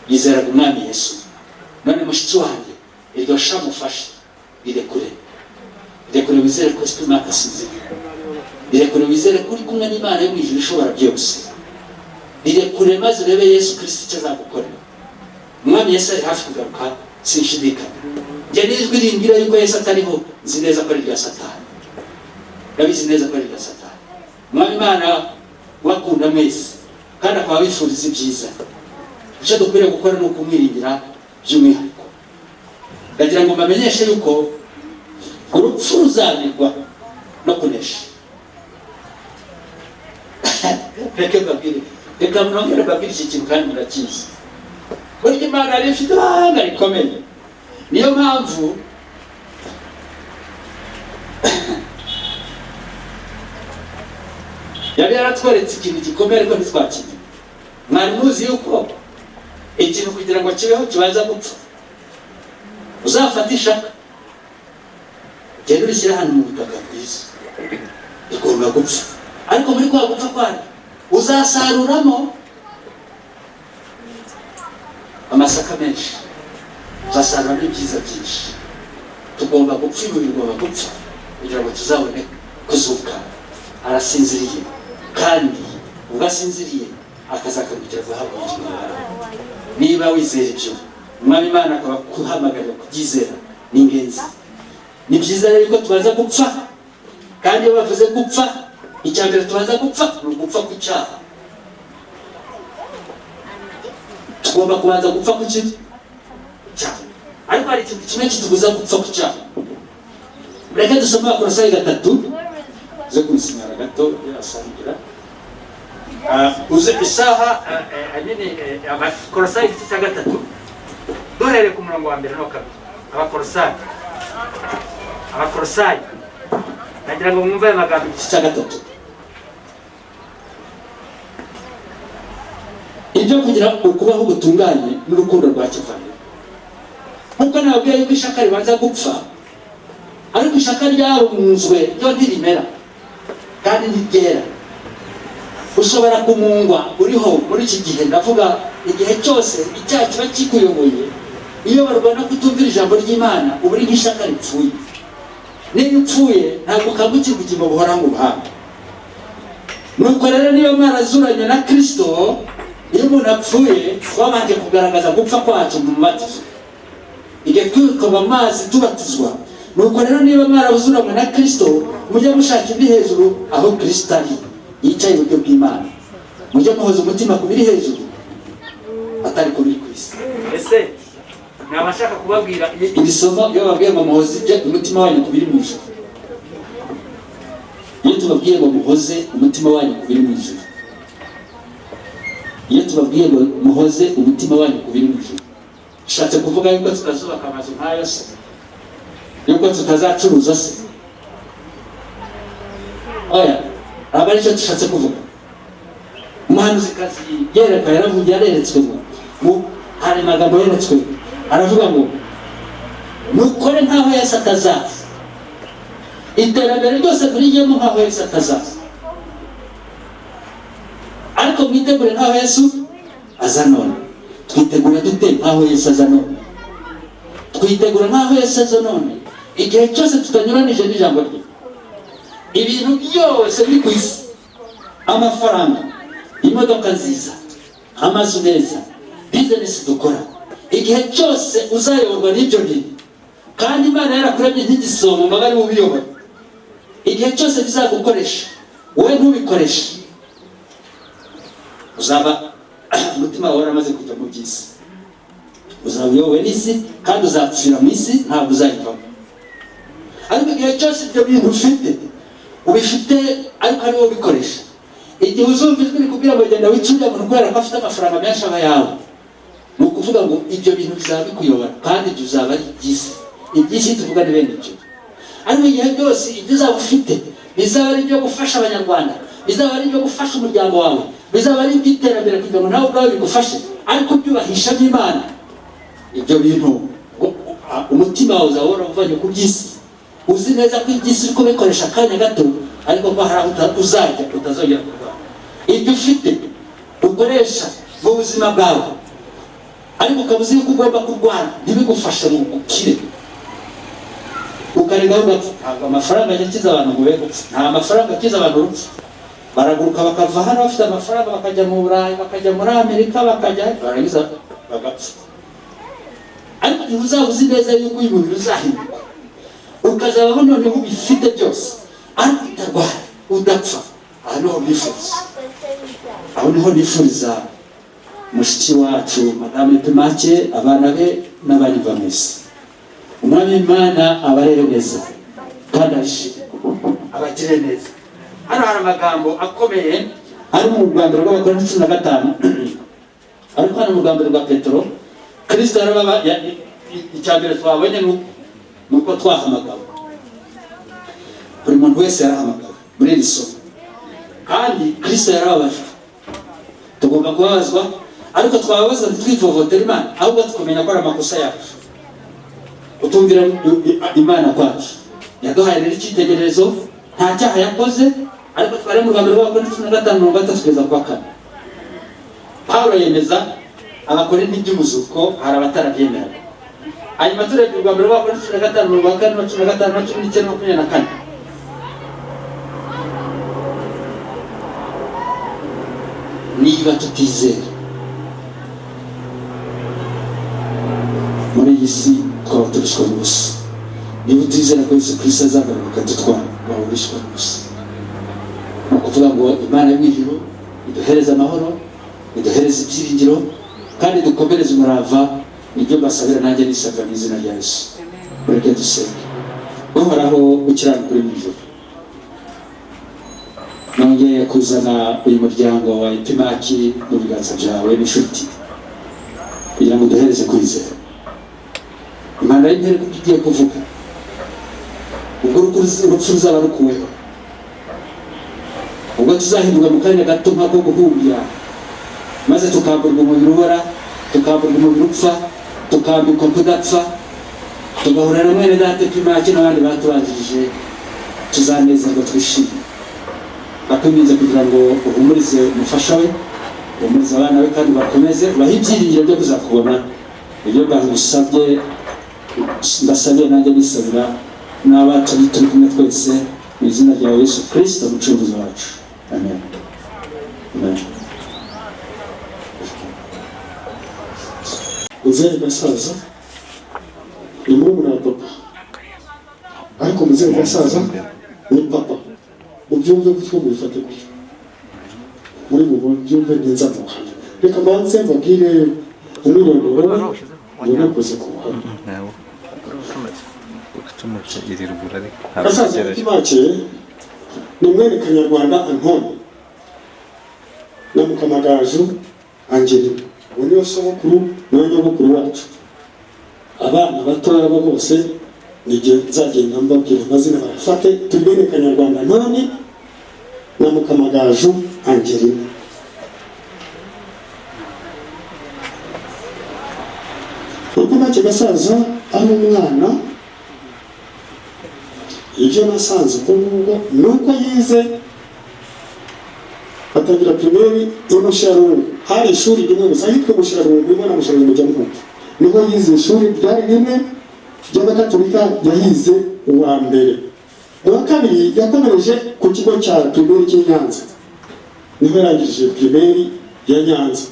yizeraga umwami Yesu. None mushiki wanjye iryo shamu ufashe rirekure wizere ko Pimaki asinziriye, rirekure wizere ko uri kumwe n'Imana yo mwijuru ishobora byose. Rirekure maze urebe Yesu Kristo icyo azagukorera. Umwami Yesu ari hafi kugaruka, sinshidikanya. Njye n'ijwi rimbwira yuko Yesu atariho, nzi neza ko ari irya Satani. Ndabizi neza ko ari irya Satani. Umwami Imana wakunda mwese kandi akaba wifuriza ibyiza. Icyo dukwiriye gukora ni ukumwiringira by'umwihariko. Ndagira ngo mbamenyeshe yuko urupfu ruzanirwa no kunesha. Reka mwongere mbabwire iki kintu kandi murakizi. Burya Imana yari ifite ibanga rikomeye. Niyo mpamvu yari yaratweretse ikintu gikomeye ariko ntitwakimenye. Mwari muzi yuko ikintu kugira ngo kibeho kibanza gupfa. Uzafata ishaka genda urishyira hano mu butaka bwiza, igomba gupfa. Ariko muri kwa gupfa kwayo uzasaruramo amasaka menshi, uzasaruramo ibyiza byinshi. Tugomba gupfa, ibintu bigomba gupfa kugira ngo tuzabone kuzuka. Arasinziriye kandi ubwo asinziriye akazakamukira guhabwa ubugingo buhoraho. Niba wizera ibyo, umwami Imana akaba kuhamagarira kubyizera, ni ingenzi. Ni byiza rero ko tubanza gupfa, kandi iyo bavuze gupfa, icya mbere tubanza gupfa ni ugupfa ku cyaha. Tugomba kubanza gupfa ku cyaha, ariko hari ikintu kimwe kitubuza gupfa ku cyaha. Mureke dusome Abakolosayi 3, zo kunsinyara gato yasangira. Uze isaha Abakolosayi 3, duhereye ku murongo wa mbere no kabiri. Abakolosayi nagira ngo mwumve aya magambo igice cya 3. Ibyo kugira ukubaho gutunganye n'urukundo rwa kivandimwe. Nkuko nababwiye yuko ishaka ribanza gupfa, ariko ishaka ryarunzwe ryo ntirimera kandi ntiryera. Ushobora kumungwa uriho muri iki gihe, ndavuga igihe cyose icyaha kiba kikuyoboye. Iyo barwana kutumvira ijambo ry'Imana, uba uri nk'ishaka ripfuye. Niba upfuye ntabwo ukabukira ubugingo buhoraho mu buhanga. Nuko rero niyo mwarazuranye na Kristo, iyo umuntu apfuye wabanje kugaragaza gupfa kwacu mu mubatizo, igihe twikoma amazi tubatizwa. Nuko rero niba mwarazuranye na Kristo, mujye mushaka indi hejuru aho Kristo ari, yicaye iburyo bw'Imana. Mujye muhoza umutima ku biri hejuru, atari ku biri ku isi. Ese nabashaka kubabwira iri somo iyo babwiye ngo muhoze umutima wanyu ku biri mu ijuru. Iyo tubabwiye ngo muhoze umutima wanyu ku biri mu ijuru, iyo tubabwiye ngo muhoze umutima wanyu ku biri mu ijuru, ushatse kuvuga yuko tutazubaka amazu nk'ayo se, yuko tutazacuruza se? Oya, aba aricyo dushatse kuvuga. Umuhanuzikazi yerekwa yaravuye yareretswe ngo hari amagambo yeretswe, aravuga ngo nukore nk'aho Yesu atazaza. Iterambere ryose murigiyemo nk'aho Yesu atazaza, ariko mwitegure nk'aho Yesu aza none. Twitegura dute nk'aho Yesu aza none? Twitegura nk'aho Yesu aza none igihe cyose tutanyuranije n'ijambo rye. Ibintu byose biri ku isi, amafaranga, imodoka nziza, amazu meza, business dukora, igihe cyose uzayoborwa n'ibyo bintu, kandi Imana yarakuremye nk'igisonga ngo ari ubiyobora. Igihe cyose bizagukoresha, wowe ntubikoreshe, uzaba umutima wawe waramaze kujya mu by'isi. Uzaba uyobowe n'isi kandi uzapfira mu isi, ntabwo uzayivamo. Ariko igihe cyose ibyo bintu ufite ubifite ariko ari wowe ubikoresha, igihe uzumva ijwi rikubwira ngo genda wicurire umuntu kubera ko afite amafaranga menshi aba yawe, ni ukuvuga ngo ibyo bintu bizaba bikuyobora kandi ibyo uzaba ari iby'isi. Iby'isi tuvuga ni bene ibyo. Ariko igihe byose ibyo uzaba ufite bizaba ari ibyo gufasha abanyarwanda, bizaba ari ibyo gufasha umuryango wawe, bizaba ari iby'iterambere kugira ngo nawe ubwawe bigufashe, ariko byubahishamo Imana. Ibyo bintu umutima wawe uzahora uvanye ku by'isi, uzi neza ko iby'isi uri kubikoresha akanya gato, ariko ko hari aho uzajya utazongera kurwara. Ibyo ufite ukoresha mu buzima bwawe, ariko ukaba uzi ko ugomba kurwara, ntibigufashe mu gukire, ukarengaho ugapfa. Ntabwo amafaranga akiza abantu ngo be gupfa, nta mafaranga akiza abantu urupfu. Baraguruka bakava hano bafite amafaranga, bakajya mu Burayi, bakajya muri Amerika, bakajya barangiza bagapfa. Ariko uzaba uzi neza yuko uyu mubiri uzahinduka, ukazabaho noneho ubifite byose, ariko utarwara, udapfa. Aha niho nifuriza mushiki wacu Madame Epimake, abana be n'abanyumva mwese. Umwami Imana abarere neza kandi abagire neza. Hano hari amagambo akomeye ari mu Rwanda rw'Abakorinto 15, ariko hano mu Rwanda rwa Petero, Kristo yarababa icyambere twabonye nuko twahamagawe. Buri muntu wese yarahamagawe muri iri somo, kandi Kristo yarababajwe. Tugomba kubabazwa, ariko twababazwa ntitwivovotera Imana, ahubwo tukamenya ko ari amakosa yacu, utumvira Imana kwacu. Yaduhaye rero icyitegererezo, nta cyaha yakoze, ariko twari mu Rwanda rw'Abakorinto 15:3 kugeza kwa 4. Pawulo yemeza Abakorinto iby'umuzuko, hari abatarabyemera. Hanyuma turebye Rwanda rw'Abakorinto 15:4 niba tutizera muri iyi si twaba turishwa n'ubusa. Niba utizera ko Yesu Kristo azagaruka akadutwara, waba urishwa n'ubusa. Ni ukuvuga ngo Imana y'ijuru iduhereze amahoro, iduhereze ibyiringiro, kandi dukomereze umurava. Nibyo mbasabira nanjye nisabira mu izina rya Yesu. Mureke dusenge. Uhoraho ukiranuka uri mu ijuru, nongeye kuzana uyu muryango wa Epimake mu biganza byawe n'inshuti, kugira ngo duhereze kwizera. Imana y'intare kuko igiye kuvuga, ubwo urupfu ruzaba rukuweho, ubwo tuzahindurwa mu kanya gato nk'ako guhumbya, maze tukamburwa umubiri ubora, tukamburwa umubiri upfa, tukambikwa kudapfa, tugahura na mwene data Epimake n'abandi batubanjirije, tuzanezerwa twishime. Bakwinginze kugira ngo uhumurize umufasha we, uhumurize abana be, kandi bakomeze ubahe ibyiringiro byo kuzakubona. Ibyo bagusabye mbasabye nanjye nisabira n'abacu turi kumwe twese, mu izina rya Yesu Kristo umucunguzi wacu. Amen. Amen. Muzehe Gasaza ni murumuna wa papa, ariko Muzehe Gasaza ni papa. Mubyumve gutyo, mubifate gutyo, muri mubyumve neza mu buhamya. Reka mbanze mbabwire umwirondoro we munakoze ku buhamya. Gasaza Epimake ni mwene Kanyarwanda Antoni na Mukamagaju Angelina. Ubu niyo sogokuru niwe nyogokuru wacu. Abana batoya bo bose nijye nzagenda mbabwira amazina barafate. Turi bene Kanyarwanda Antoni na Mukamagaju Angelina. Epimake Gasaza ari umwana, ibyo nasanze uko ngubwo ni uko yize atangira primaire y'Umusharungu. Hari ishuri rimwe gusa yitwa Umusharungu, rimwe na Musharungu mujya mwumva. Niho yize ishuri ryari rimwe ry'Abakatolika, yahize uwa mbere. Uwa kabiri yakomereje ku kigo cya primaire cy'i Nyanza, niho yarangije primaire ya Nyanza.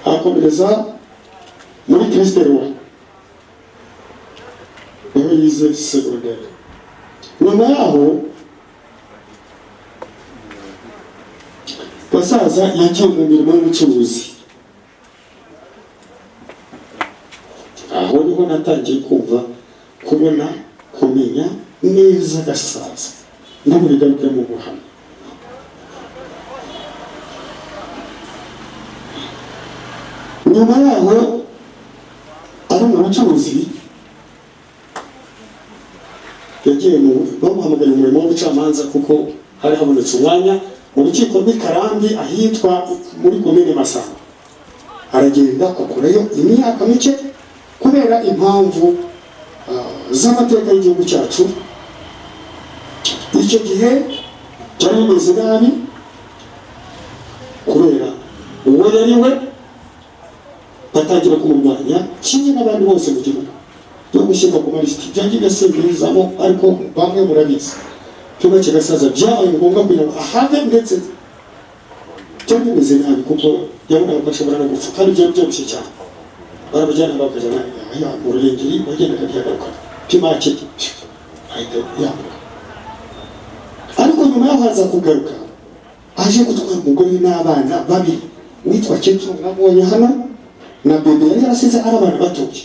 Akomereza muri Kristerowa, niho yize secondaire. Nyuma yaho Gasaza yagiye mu mirimo y'ubucuruzi. Aho niho natangiye kubona kumenya neza Gasaza, ndamubigaruke mu buhamya. Nyuma yaho ari mu bucuruzi, yagiye yagiye bamuhamagara umurimo w'ubucamanza kuko hari habonetse umwanya mu rukiko rw'Ikarambi ahitwa muri komine Masamba. Aragenda akorayo imyaka mike kubera impamvu z'amateka y'igihugu cyacu. Icyo gihe cyari bimeze nabi kubera uwo yari we batangira kumurwanya kimwe n'abandi bose mu gihugu no gushyirwa ku malisiti byagiye bisimbirizamo, ariko bamwe murabizi cyuma kigasaza byabaye ngombwa kugira ngo ahave, ndetse cyari bimeze nabi kuko yabonaga ko ashobora no gupfa kandi byari byoroshye cyane. Barabajyana bakajyana mu Ruhengeri, bagendaga byagaruka Pimake ahita yambuka. Ariko nyuma yaho haza kugaruka aje gutwara umugore n'abana babiri witwa Cetro mwabonye hano na bebe yari yarasize ari abana batoye,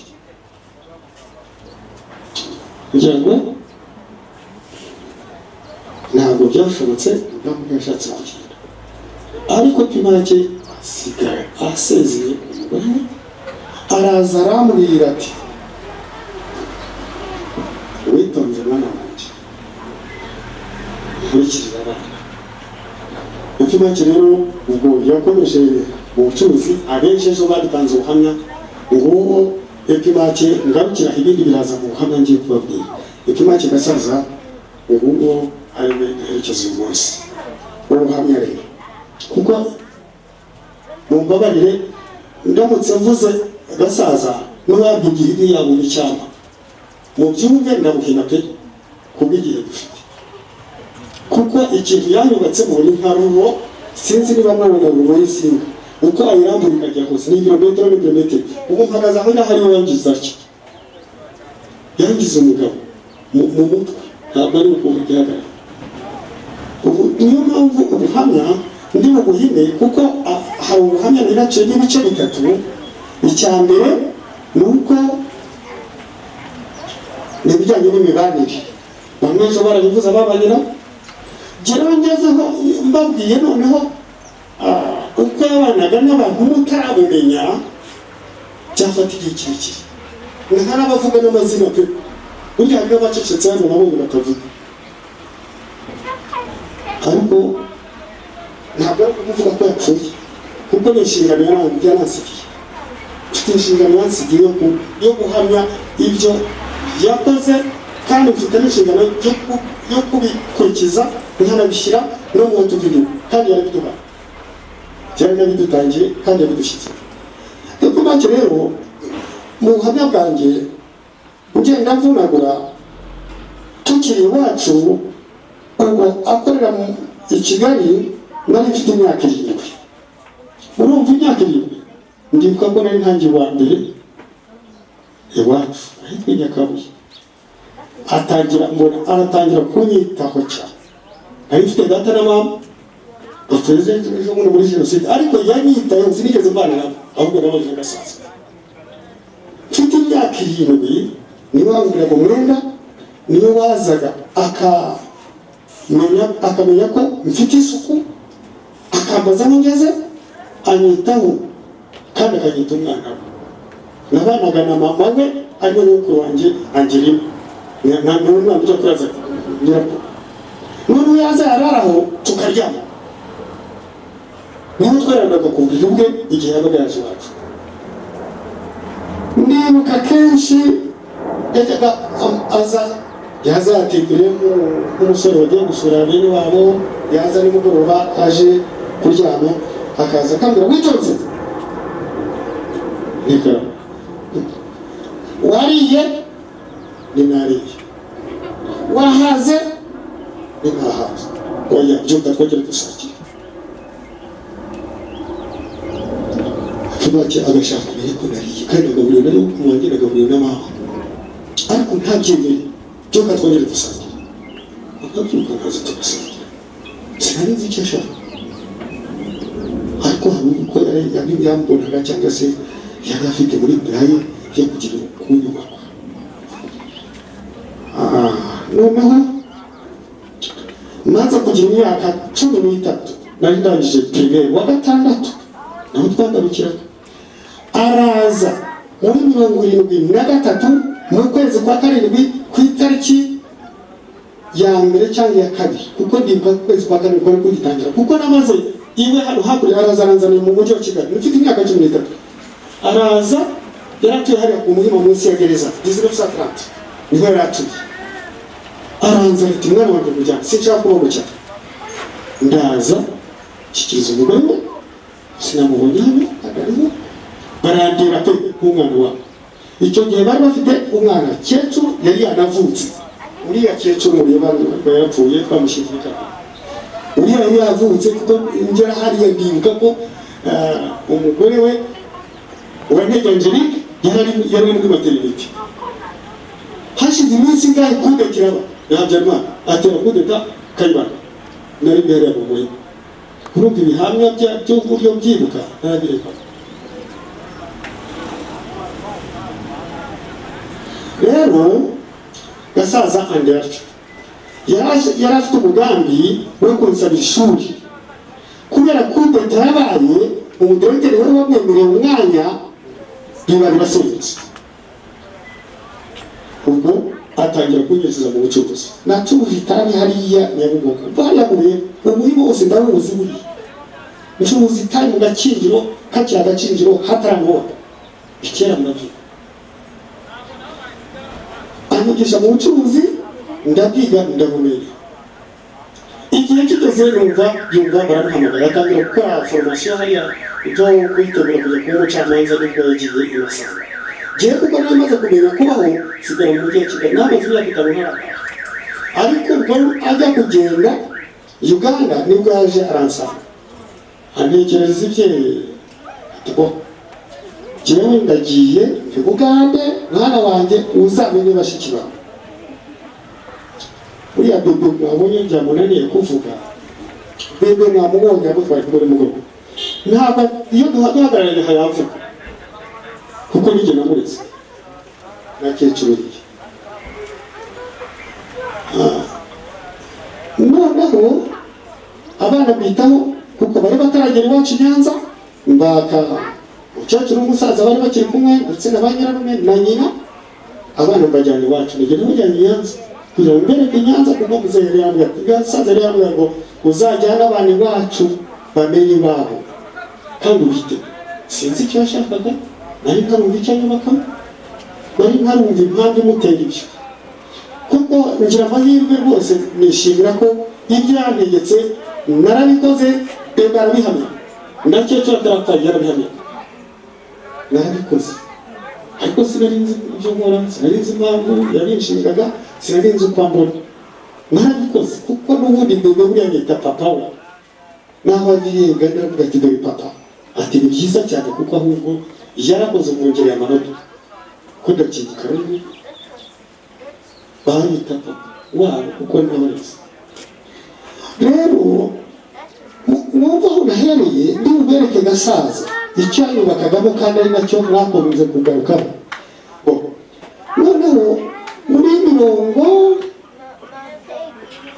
kugira ngo ntabwo byashobotse ntabwo yashatse kugenda. Ariko Pimake asigara asezeye umugore, araza aramubwira ati witonze mwana wanjye nkurikirira abana. Pimake rero ubwo yakomeje mu bucuruzi, abenshi ejo batanze ubuhamya nguwo Pimake, ngarukira ibindi biraza mu buhamya ngiye kubabwira. Pimake gasaza nguwo ariwe aherekeza uyu munsi ubuhamya rero, kuko mumbabarire ndamutse mvuze gasaza n'uwabwira ibi yabona icyama mu byumve ndabuhina pe kubw'igihe dufite, kuko ikintu yanyubatse mu ni nka rubo, sinzi niba mwabona rubo y'insinga uko ayirambura ikajya hose ni ibirometero n'ibirometero. Ubu mpagaze aho ngaho ariwe yangiza atya, yangiza umugabo mu mutwe, ntabwo ari uko bigaragara. Ubu niyo mpamvu ubuhamya ndi bubuhine, kuko hari ubuhamya ninaciye n'ibice bitatu. Icya mbere ni uko n'ibijyanye n'imibanire, bamwe ejo barabivuze babanira, jyewe ngezeho mbabwiye noneho uko yabanaga n'abantu mutarabumenya byafata igihe kirekire. Hari abavuga n'amazina pe, burya hari n'abacecetse hano nabonye batavuga, ariko ntabwo ari kuvuga ko yapfuye, kuko ni inshingano yanansigiye. Mfite inshingano yansigiye yo guhamya ibyo yakoze, kandi mfite n'inshingano yo kubikurikiza nkanabishyira no mu tuvido, kandi yarabiduha, byari nabidutangiye kandi yabidushyize. Pimake rero mu buhamya bwanjye ugenda mvunagura, tukiri iwacu ubwo akorera i Kigali nari mfite imyaka 7. Urumva imyaka 7 ndibuka ko nari ntangiye wa mbere iwacu ahitwa Nyakabuye. Aratangira kunyitaho cyane. Nari mfite data na mama bafeze ejo bundi muri jenoside, ariko yanyitayeho sinigeze mbana nabo, ahubwo nabaje gasaza. Mfite imyaka 7 niba wanguriraga umwenda, niyo wazaga akamenya ko mfite isuku, akambaza aho ngeze, anyitaho kandi akanyita umwana we. Nabanaga na mama we ariwe n'ukuru wanjye Angelina, nta n'umwana ujya kuraza nyirakuru. Noneho yaza yararaho tukaryama, niho twaranaga ku buriri bwe igihe yabaga yaje iwacu. Ndibuka kenshi yajyaga yaza yateguye nk'umusore wagiye gusura bene wabo, yaza nimugoroba aje kuryama, akaza akambwira witonze, reka wariye ninariye, wahaze ninahaze, oya byumva twongere dusakire. Pimake agashaka kumenya ko nariye, kandi agaburira nari kumwongera agaburira na mama, ariko ntabyemere, byuka twongere dusakire. Akabyuka nkaza tugasakira, sinari icyo ashaka, ariko hari uko yambonaga cyangwa se yari afite muri burayi yo kugira kunyubaka. Noneho maze kugira imyaka 13 nari ndangije primaire wa 6 naho twagarukiraga. Araza muri 73 mu kwezi kwa 7 ku itariki ya mbere cyangwa iya kabiri kuko ndibuka kwezi kwa kane kwari kugitangira kuko namaze iwe hano hakurya arazaranzaniye mu mujyi wa Kigali mfite imyaka 13 araza yaratuye hariya ku Muhima munsi ya gereza 1930 niho yaratuye aranza ati mwana wanjye kujyana sinshaka kuba mucya ndaza kikiriza umugore we sinamubonye hano akariho barandira pe umwana wa icyo gihe bari bafite umwana Kecuru yari yanavutse uriya Kecuru mureba yarapfuye twamushyikirika uriya yari yavutse kuko ngera hariya ndibuka ko umugore we Uwantege Angelique yari muri maternity hashize iminsi ngahe kudekira Habyarimana atera kudeta Kayibanda nari mbere ya mumoye urumva ibihamya by'uburyo byibuka narabireka rero gasaza Andreacho yari afite umugambi wo kunsabira ishuri kubera kudeta yabaye umudirekiteri wari wamwemereye umwanya biba birasohotse ubwo atangira kunyuza mu bucuruzi nacuruza itabi hariya Nyabugogo baramuye umuhigo wose ndaruzi buri ncuruza itabi mu Gakinjiro kakira Gakinjiro hatarango ikera mnavyo anigisha mu bucuruzi ndabwiga ndabumenya igihe kigeze yumva baramuhamagara atangira gukora formation hariya ibyo kwitegura kujya kuba umucamanza nibwo yagiye ibasanga jewe kuko namaze kumenya kubaho sigara mu gihe Kigali namaze imyaka 5 ariko ubwo ajya kugenda Uganda nibwo yaje aransanga antekereza ibye atuko jewe ndagiye Uganda mwana wanjye uzamenye bashiki bawe uriya bebe mwabonye byamunaniye kuvuga bebe mwamubonye amutwaye kumuri mugoro ntabwo iyo duhagararanye hayavuga kuko nige namureze na Kecuru noneho abana bitaho kuko bari bataragera iwacu Nyanza mbaka umukecuru n'umusaza bari bakiri kumwe ndetse na ba nyirarume na nyina abana mbajyana iwacu nigera mujyanye Nyanza kugira ngo mbere Nyanza kuko muzere yambya gasaza rero yambya ngo uzajyana abana iwacu bamenye babo kandi ubite sinzi icyo yashakaga nari ntarumva icyo nyubakamo nari ntarumva impamvu imutera ibyo kuko ngira amahirwe rwose nishimira ko ibyo yantegetse narabikoze bebe arabihamya na Kecuru atarapfa yarabihamya narabikoze ariko sinarinzi ibyo nkora sinarinzi impamvu yabinshingaga sinarinzi uko ambona narabikoze kuko n'ubundi bebe buriya nyita papa we naho abirenga naravuga ati dore papa ati ni byiza cyane kuko ahubwo yarakoze umwongereye amanota ko ndabyibuka rero banyita papa wabo kuko nabareze rero mwumva aho nahereye ndi bubereke gasaza icyo yubakagamo kandi ari nacyo mwakomeze kugarukaho noneho muri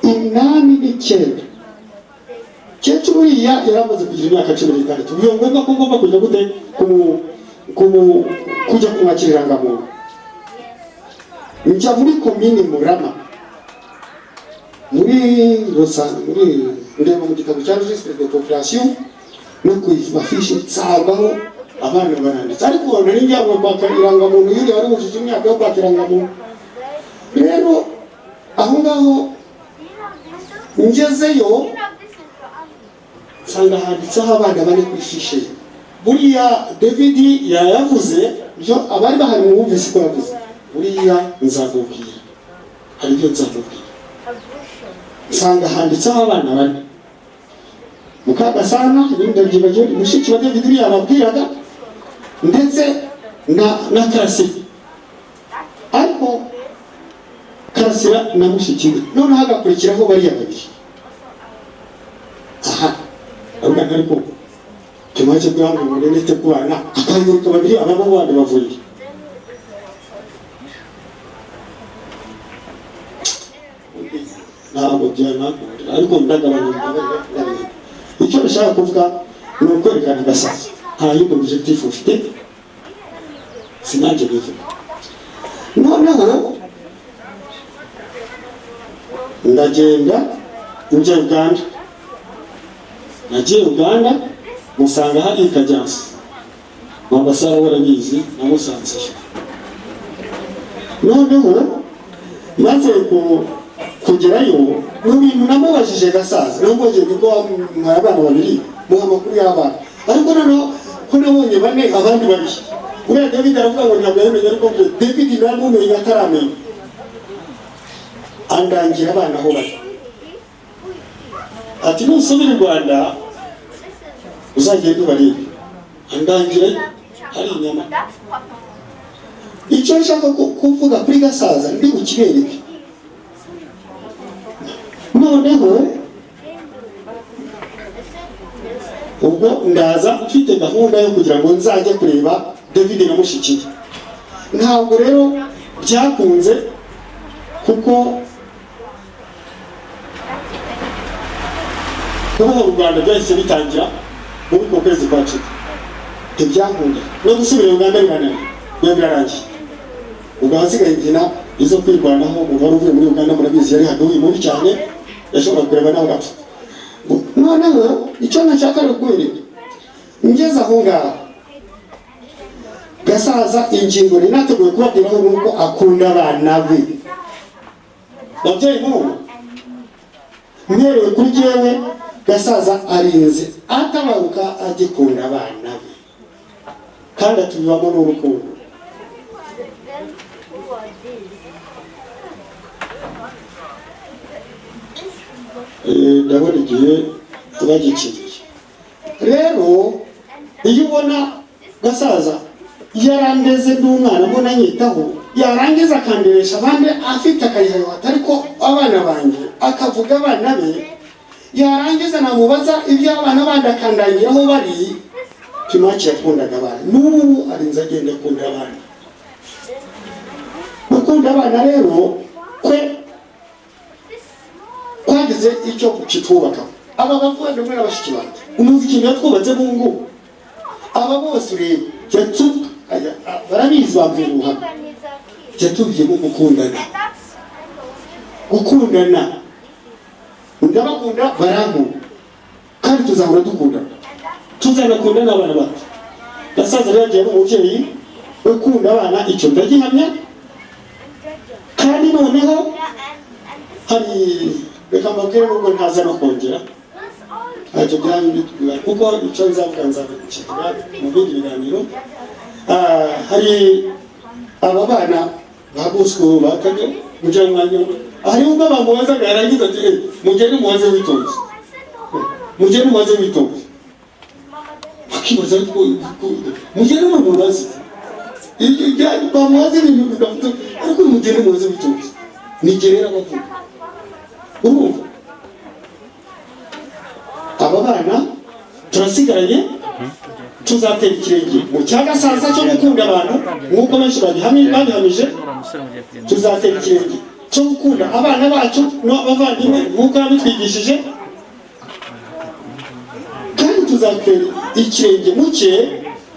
89 Kecuru yaramaze kugira imyaka 16 biyo ngombwa ko ngomba kujya gute kujya kumwakirira ngamuntu njya muri komine Murama muri ndeba mu gitabo cya registre de population no kuyifafishi tsagaho abana baranditse ariko nari njyamwe kwakirira ngamuntu yuri wari mujije imyaka yo kwakirira ngamuntu rero aho ngaho ngezeyo sanga handitseho abana bane kuri fishe buriya David yayavuze byo abari bahari mu bumvise ko yavuze buriya nzakubwira hari byo nzakubwira sanga handitseho abana bane Mukagasana ndabyibagiwe mushiki wa David yababwiraga ndetse na Karasira ariko Karasira na mushiki we none hagakurikiraho bariya babiri aha abana ariko tumaze bwangu muri nete kubana akanyuka babiri ababo bandi bavuye ntabwo byana ariko ndagabanya icyo nashaka kuvuga ni ukwerekana gasaza nta yindi objectif ufite sinajye bivuga noneho ndagenda njya Uganda. Nagiye Uganda musanga hari Kajyansi, Mambasara warabizi namusanzeyo. Noneho maze kugerayo mu bintu namubajije Gasaza, namubajije ko mwari abana babiri muha amakuru y'abana, ariko noneho ko nabonye bane abandi bari uriya David aravuga ngo ntabwo yamenye, ariko David namumenye ataramenya, andangira abana aho bari ati nusubira i Rwanda uzagenda ubarebe, andangira hari inyama. Icyo nshaka kuvuga kuri Gasaza ndi bukibereke. Noneho ubwo ndaza mfite gahunda yo kugira ngo nzajye kureba David na mushiki we. Ntabwo rero byakunze kuko kuba u Rwanda byahise bitangira muri ko kwezi kwa cumi. Ntibyakunda no gusubira Uganda birarangiye. Ubwo hasigaye imbyina izo kwirwanaho, umuntu wari uvuye muri Uganda murabizi yari haduye mubi cyane, yashobora kureba nawe agapfa. Noneho icyo nashaka no kubereka, ngeze aho ngaho Gasaza ingingo rinateguye kubabwiraho nuko akunda abana be. Babyeyi mu mwerewe kuri jyewe Gasaza arinze atabaruka agikunda abana be kandi atubibamo n'urukundo. Ndabona igihe bagikiriye rero, iyo ubona Gasaza yarandeze n'umwana mbona nyitaho, yarangiza akanderesha abandi afite akayihayohata, ariko abana banjye akavuga abana be, yarangiza namubaza ibyo abana bandi akandangiraho bari. Kimaki yakundaga abana, n'ubu arinze agenda akunda abana. Gukunda abana rero kwe kwagize icyo kitwubaka. Aba bavandimwe n'abashiki banjye umuziki yatwubatse mu ngo, aba bose rero barabizi bambaye ubuhamya, yatubiyemo gukundana. Ndabakunda barankunda kandi tuzahora dukundana, tuzanakunda n'abana bacu. Gasaza rero yagiye n'umubyeyi ukunda abana, icyo ndagihamya. Kandi noneho hari reka mbabwire nubwo ntaza no kongera ntacyo byabibwira kuko icyo nzavuga nzabikira mu bindi biganiro. Hari aba bana ba Bosco bakaga mujya mu mwanya, hari ubwo bamubaza yarangiza ati mugende mubaze witonze, mugende mubaze witonze, akibaza ko mugende mubaze ibyo bamubaze ibintu bidafite, ariko mugende mubaze witonze nigerera bavuga. Urumva aba bana turasigaranye, tuzatera ikirenge mu cya Gasaza cyo gukunda abantu nk'uko benshi babihamije. Tuzatera ikirenge cyo gukunda abana bacu n'abavandimwe nk'uko yabitwigishije, kandi tuzatera ikirenge mu cye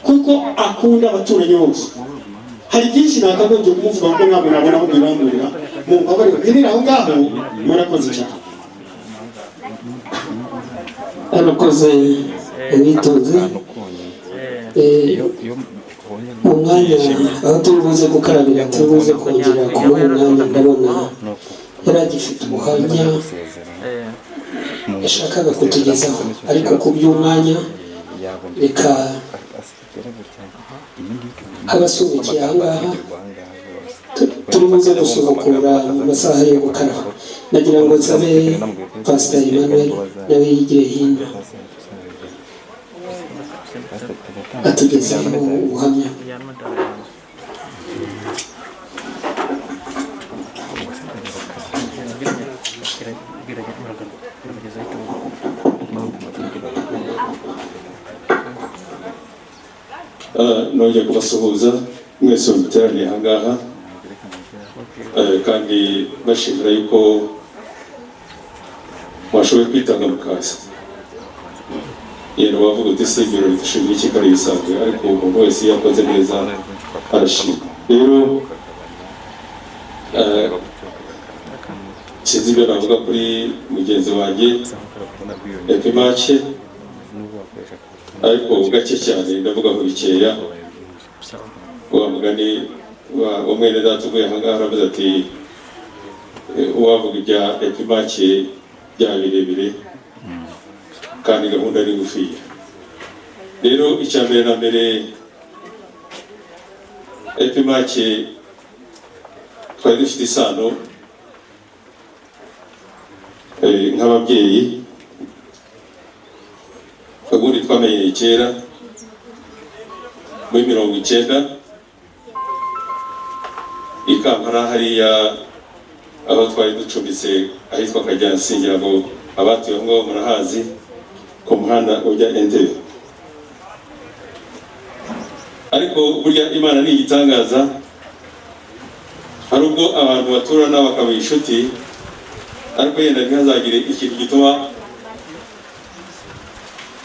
kuko akunda abaturanyi bose. Hari byinshi nakagombye kumuvuga kuko ntabwo nabona aho biramburira mu mbabarire binira aho ngaho. Murakoze cyane. arakoze witonze. Mu mwanya aho turi buze gukarabira, turi buze kongera kumuha umwanya, ndabona yari agifite ubuhamya yashakaga kutugezaho, ariko ku by'umwanya reka abasubikiye aha ngaha turi buze gusubukura mu masaha yo gukaraba. Nagira ngo nsabe Pastor Emmanuel nawe yigire hino atugezeho ubuhamya. Nongeye kubasuhuza mwese muteraniye aha ngaha, kandi bashimira yuko mwashoboye kwitanga mukaza. Yenda wavuga uti si ibirori dushimira iki kari bisanzwe, ariko umuntu wese iyo akoze neza arashima. Rero sinzi ibyo navuga kuri mugenzi wanjye Epimache, ariko gake cyane ndavuga ko bikeya. Wa mugani wa mwene data uvuye aha ngaha aravuze ati uwavuga ibya Epimache bya birebire kandi gahunda ari ngufiya. Rero icya mbere na mbere Epimache twari dufite isano nk'ababyeyi, ubundi twamenyeye kera muri 90 i Kampala hariya aho twari ducumbitse ahitwa Kajyansi, ngira ngo abatuye aho ngaho murahazi, ku muhanda ujya Entebbe. Ariko burya Imana ni igitangaza, hari ubwo abantu baturana bakaba inshuti, ariko yenda ntihazagire ikintu gituma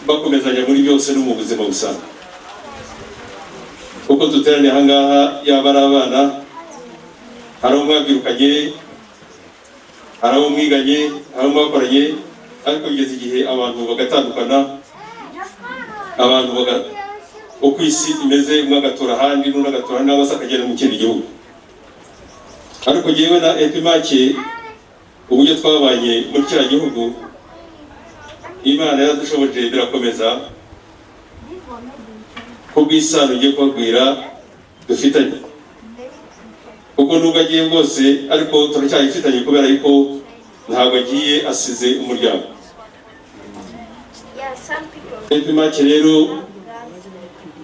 bakomezanya muri byose no mu buzima busanzwe. Uko duteraniye aha ngaha, yaba ari abana, hari abo mwabwirukanye, hari abo mwiganye, hari abo mwakoranye, ariko bigeze igihe abantu bagatandukana, abantu uko isi imeze, umwe agatura ahandi n'undi agatura n'abo se akagenda mu kindi gihugu. Ariko jyewe na Epimache uburyo twabanye muri kiriya gihugu, Imana yaradushoboje birakomeza kubw'isano ugiye kubabwira dufitanye, kuko nubwo agiye bwose ariko turacyayifitanye kubera yuko ntabwo agiye asize umuryango. Epimache rero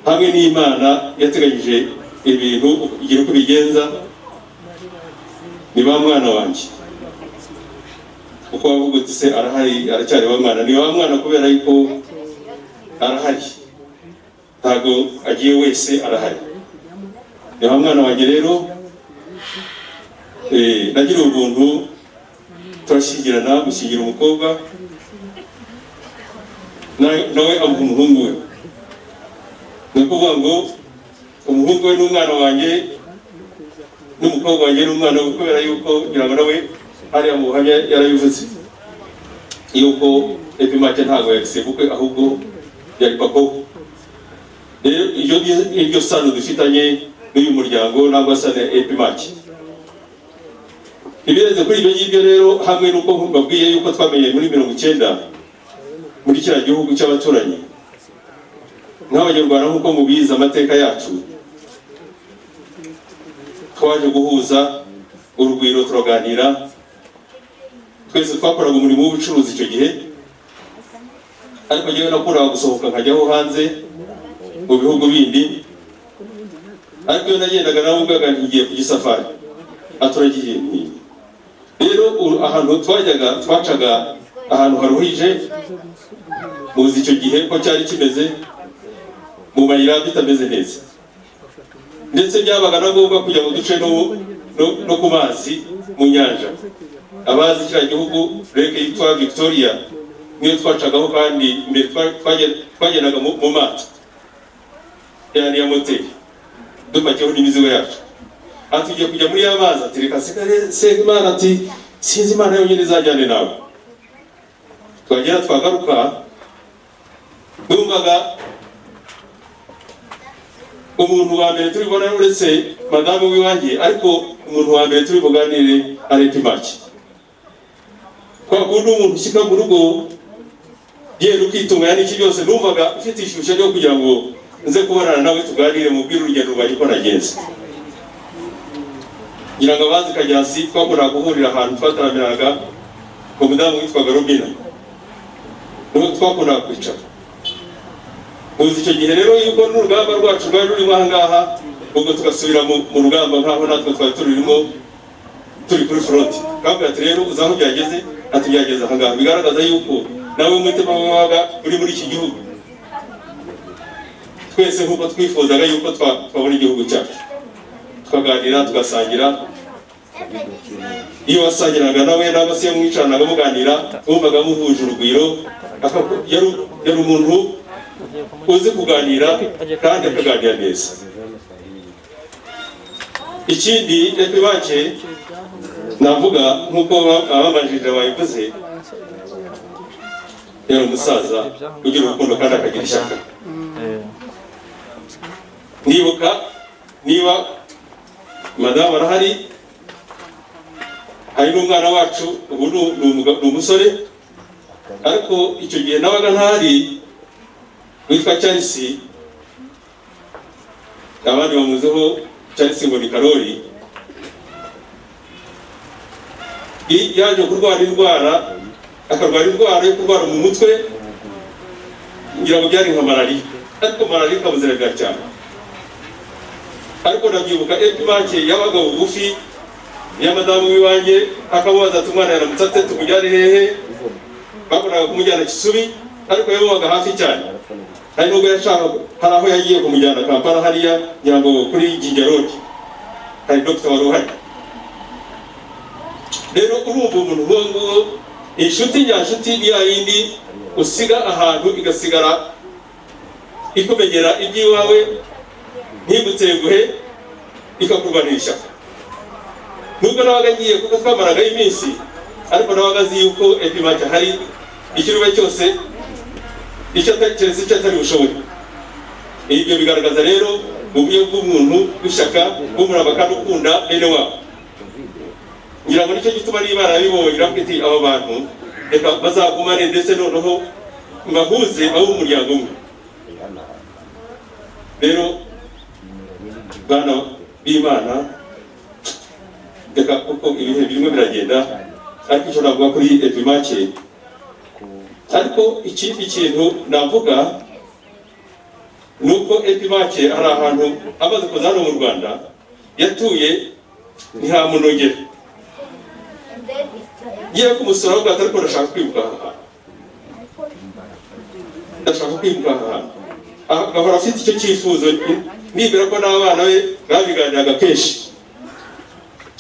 hamwe n'Imana yateganyije ibintu igira uko bigenza, ni ba mwana wanjye. Uko wavuga uti se arahari, aracyari wa mwana, ni wa mwana kubera yuko arahari, ntabwo agiye wese arahari. Ni wa mwana wanjye rero. Nagira ubuntu turashyingirana, gushyingira umukobwa, nawe amuha umuhungu we. Ni ukuvuga ngo umuhungu we n'umwana wanjye n'umukobwa wanjye n'umwana we, kubera yuko ngira ngo nawe hariya mu buhamya yarabivuze yuko Epimache ntabwo yarise bukwe, ahubwo yari papa we. Rero iryo sano dufitanye n'uyu muryango ntabwo asa na Epimache. Ibirenze kuri ibyo ngibyo rero, hamwe n'uko mbabwiye yuko twamenye muri 90 muri kiriya gihugu cy'abaturanyi, nk'abanyarwanda nk'uko mubizi amateka yacu, twaje guhuza urugwiro turaganira. Twese twakoraga umurimo w'ubucuruzi icyo gihe, ariko njyewe nakundaga gusohoka nkajyaho hanze mu bihugu bindi, ariko iyo nagendaga nawe ubwaga ntigiye ku gisafari aturagiye. Rero ahantu twacaga ahantu haruhije, muzi icyo gihe ko cyari kimeze mu mayira bitameze neza, ndetse byabaga na ngombwa kugira ngo duce no ku mazi mu nyanja. Abazi kiriya gihugu reke yitwa Victoria niyo twacagaho, kandi mbere twagendaga mu mato yani ya moteri dupakiyeho n'imizigo yacu. Tugiye kujya muri ya mazi, ati reka senga Imana, ati sinzi Imana yonyine izajyane nawe. Twagera twagaruka, numvaga umuntu wa mbere turi bubona uretse madamu w'iwanjye, ariko umuntu wa mbere turi buganire ari Epimache. Kwa kundi umuntu ushyika mu rugo yenda ukitunganya n'iki byose, numvaga ufite ishyushya ryo kugira ngo nze kubonana nawe tuganire, mubwire urugendo rwanjye ko nagenze. Ngira ngo abazi Kajyansi twakoraga guhurira ahantu twataramiraga, umudamu witwaga Robina niho twakoraga kwicara. Muzi icyo gihe rero yuko n'urugamba rwacu rwari rurimo aha ngaha, ubwo tugasubira mu rugamba nk'aho natwe twari turimo turi kuri front. Kabwira ati rero uzaho byageze, ati byageze aha ngaha, bigaragaza yuko nawe umutima wabaga uri muri iki gihugu. Twese nk'uko twifuzaga yuko twabona igihugu cyacu, tukaganira tugasangira. Iyo wasangiraga nawe n'abase mwicaranaga muganira, wumvaga muhuje urugwiro. Yari umuntu uzi kuganira kandi akaganira neza. Ikindi Epimache navuga nk'uko ababajije babivuze, yari umusaza ugira urukundo kandi akagira ishyaka. Ndibuka niba madamu arahari, hari n'umwana wacu ubu ni umusore, ariko icyo gihe nabaga ntahari, witwa Charles, abandi bamuzeho Charles ngo ni Karori. Yaje kurwara akarwara indwara yo kurwara mu mutwe, ngira ngo byari nka malariya, ariko malariya ikamuzerera cyane. Ariko ndabyibuka Epimake yabaga bugufi ya madamu w'iwanjye, akamubaza ati umwana yaramutse ate, tumujyane hehe? Bakoraga kumujyana Kisubi, ariko yabaga hafi cyane. Hari nubwo yashaka, hari aho yagiye kumujyana Kampala hariya, ngira ngo kuri Gingerodi hari Dr. wari uhari. Rero urumva umuntu nk'uwo, inshuti nyanshuti ni ya yindi usiga ahantu igasigara ikumenyera iby'iwawe, ntigutenguhe, ikakurwanisha. Nubwo nabaga ngiye kuko twamaragaho iminsi, ariko nabaga azi yuko Epimake hari ikirube cyose keretse icyo atari bushoboye. Ibyo bigaragaza rero mu buryo bw'umuntu w'ishyaka, w'umurava kandi ukunda bene wabo. Ngira ngo nicyo gituma n'Imana yabibonye iravuga iti aba bantu reka bazagumane, ndetse noneho mbahuze abo umuryango umwe. Rero bana b'Imana, reka kuko ibihe birimo biragenda, ariko icyo navuga kuri Epimake, ariko ikindi kintu navuga ni uko Epimake hari ahantu amaze kuza hano mu Rwanda yatuye ntihamunogera. Ngiye kumusura ahubwo ariko ndashaka kwibuka aha hantu, agahora afite icyo cyifuzo, nibwira ko n'abana be babiganiraga kenshi.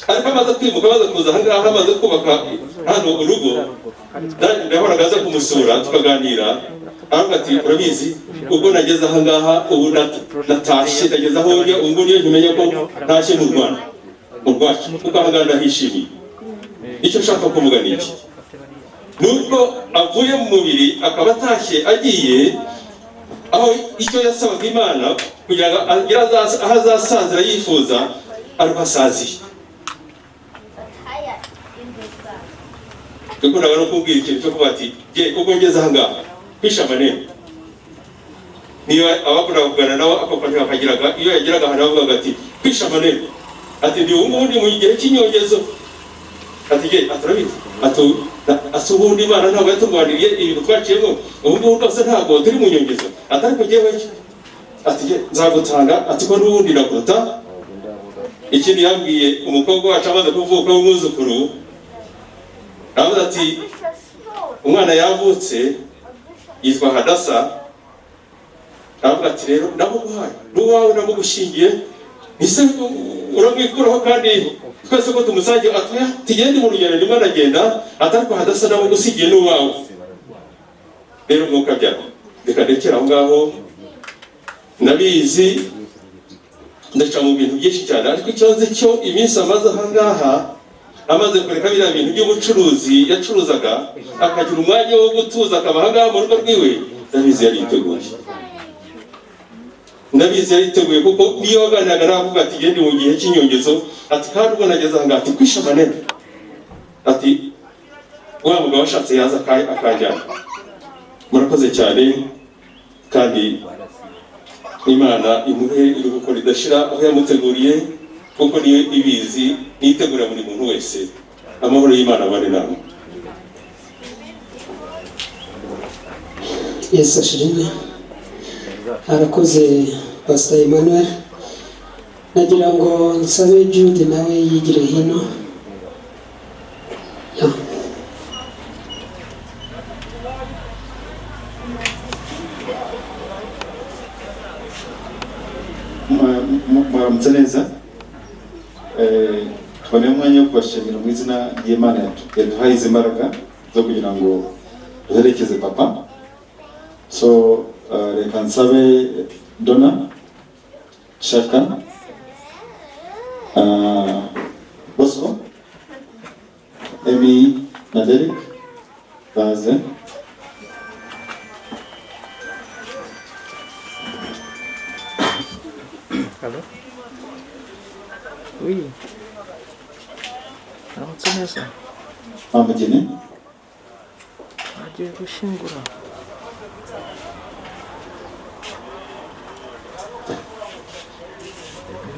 Ariko amaze kwimuka, amaze kuza aha ngaha, amaze kubaka hano urugo, ndahoraga aza kumusura tukaganira, aravuga ati urabizi ubwo nageze aha ngaha, ubu natashye, nageze aho njya, ubu niyo nkimenye ko ntashye mu Rwanda, mu rwacu, kuko aha ngaha ndahishimiye. Icyo nshaka kuvuga ni iki? Nubwo avuye mu mubiri akaba atashye agiye aho icyo yasabaga Imana kugira ngo agire aho azasazira yifuza, ariko asaziye. Kuko nawe no kubwira ikintu cyo kuba ati ubwo ngeze aha ngaha kwisha amanene, niyo abakunda kugana nawe akapfa akagiraga, iyo yagiraga ahantu avugaga ati kwisha amanene, ati ndi ubu ngubu ndi mu gihe cy'inyongezo, ati aturabizi, ati ubundi Imana ntabwo yaturwaniriye ibintu twaciyemo, ubu ngubu rwose ntabwo turi mu nyongezo, atari kugewe ati nzagutanga, ati ko n'ubundi nakuruta. Ikindi yabwiye umukobwa wacu amaze kuvuka w'umwuzukuru, aravuga ati umwana yavutse yitwa Hadasa, aravuga ati rero ndamuguhaye n'uwawe namugushingiye, ese uramwikuraho kandi twese ko tumusangiye, atuya tugende mu rugendo rimwe aragenda, atari ko Hadasa nawe usigiye n'uwawe. Rero mwuka byaro reka ndekera aho ngaho, nabizi ndaca mu bintu byinshi cyane, ariko ikibazo cyo iminsi amaze aha ngaha, amaze kureka biriya bintu by'ubucuruzi yacuruzaga, akagira umwanya wo gutuza, akaba aha ngaha mu rugo rwiwe, ndabizi yariteguye, kuko niyo waganiraga navuga ati gende mu gihe cy'inyongezo, ati kandi ubwo nageze aha ngaha, ati kwisha amanene, ati wa mugabo washatse yaza akajyana. Murakoze cyane, kandi Imana imuhe iruhuko ridashira aho yamuteguriye, kuko niyo ibizi, nitegura buri muntu wese. Amahoro y'Imana abane namwe. Yesu ashimwe. Arakoze Pastor Emmanuel. Nagira ngo nsabe Jude nawe yigire hino. Mwaramutse neza. Tuboneye umwanya wo kubashimira mu izina ry'Imana yaduhaye izi mbaraga zo kugira ngo duherekeze papa. So reka nsabe Donna Shaka Bosco Emi na Derek baze. Allô? Oui. Aramutse neza. Amugeni. Agiye gushyingura.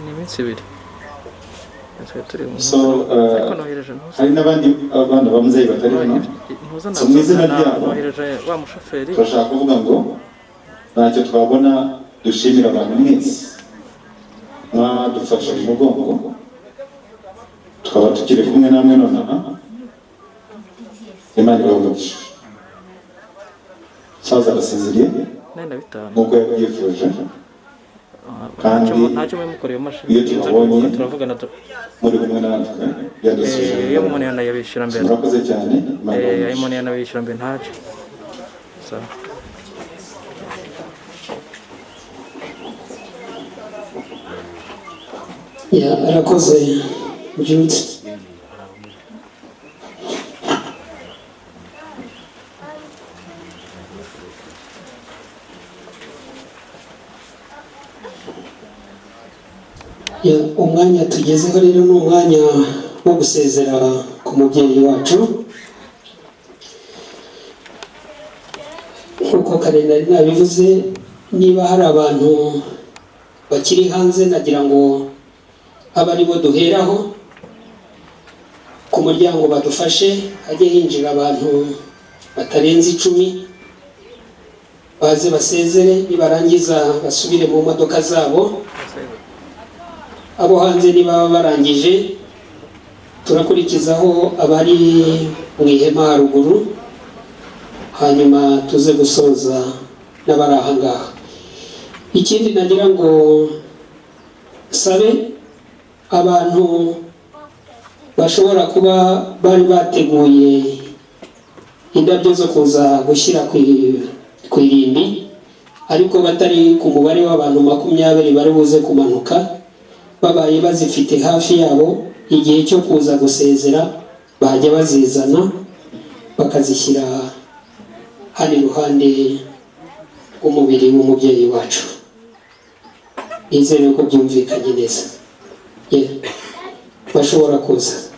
Ni iminsi ibiri. Natwe turi mu So hari n'abandi abana bamuzeyi batari hano. So mu izina ryabo nohereje wa mushoferi. turashaka kuvuga ngo ntacyo twabona dushimira abantu mwese mwadufashe mu mugongo tukaba tukiri kumwe namwe nonaha Imana ibahe saza arasinziriye nk'uko yabyifuje kandi iyo tubabonye muri kumwe natwe byadusuje iyo umuntu yanayabishyura mbere murakoze cyane iyo umuntu yanayabishyura mbere ntaje arakoze Jude. Umwanya tugezeho rero ni umwanya wo gusezera ku mubyeyi wacu nk'uko Karenda nabivuze. Niba hari abantu bakiri hanze nagira ngo abe ari bo duheraho ku muryango badufashe hajye hinjira abantu batarenze 10 baze basezere nibarangiza basubire mu modoka zabo. Abo hanze niba barangije turakurikizaho abari mu ihema haruguru hanyuma tuze gusoza n'abari aha ngaha. Ikindi nagira ngo sabe abantu bashobora kuba bari bateguye indabyo zo kuza gushyira ku irimbi ariko batari ku mubare w'abantu 20 bari buze kumanuka, babaye bazifite hafi yabo igihe cyo kuza gusezera bajya bazizana bakazishyira hano iruhande rw'umubiri w'umubyeyi wacu. Nizere ko byumvikanye neza. Bashobora kuza.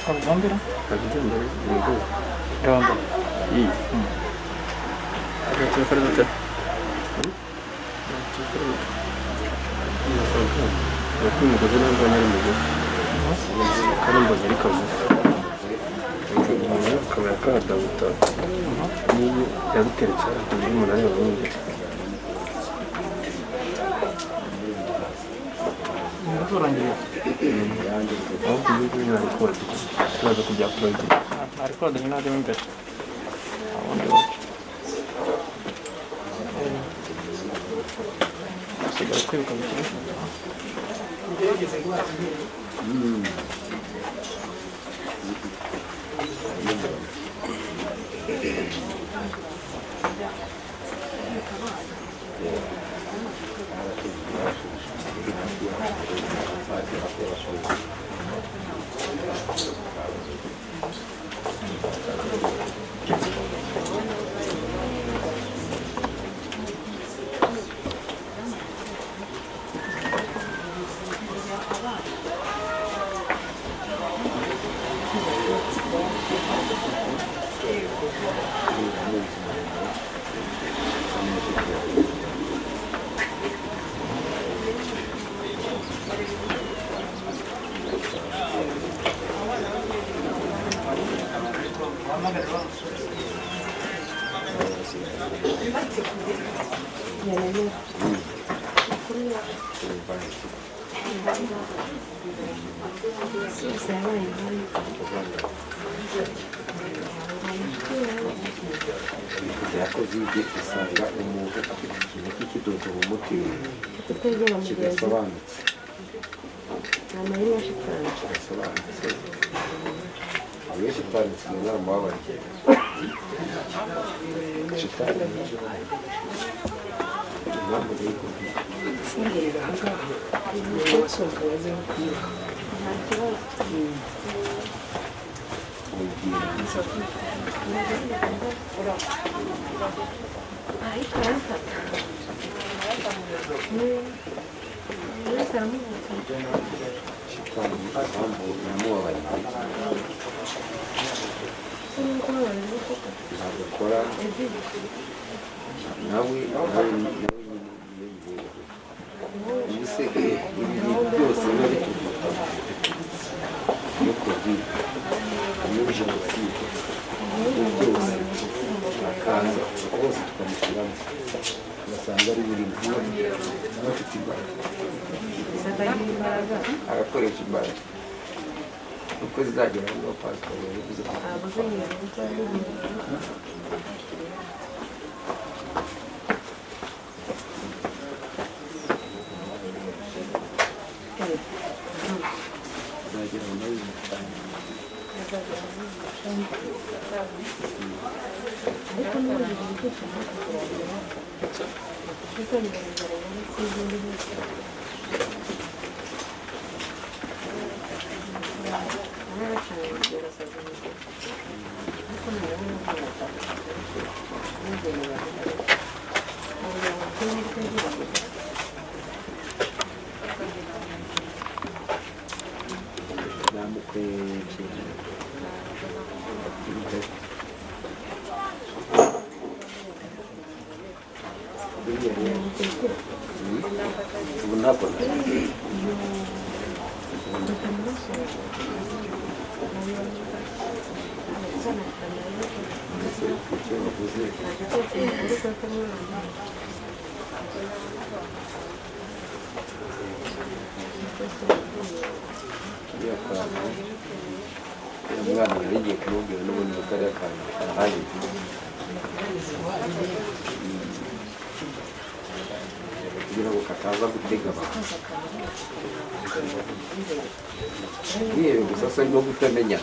Alexandra? Alexandra. Iyi. Ada telefon ada. Aku mau kerja nang mana ni? Kalau boleh di kamu. Kalau ada uta. Ni yang kerja tu ni mana yang ni? Itu orang dia. Oh, tu ni nak record. Kalau aku jawab lagi. Record dengan ada member. Segera kau kami sini. shitani sinema mabara shitani ntabwo yiko agakora nawe ubuseke ibintu byose biba bituruka yo covid iyo jenoside byose akaza bose tukamushyiramo ugasanga ari buri muntu abafite imbaraga agakoresha imbaraga uko zizagera ngo pasiporo yabivuze umwana yarigiye kumubwira n'ubundi butari akantu ahagije kugira ngo kataza gutega abantu yewe gusa asa no kutamenya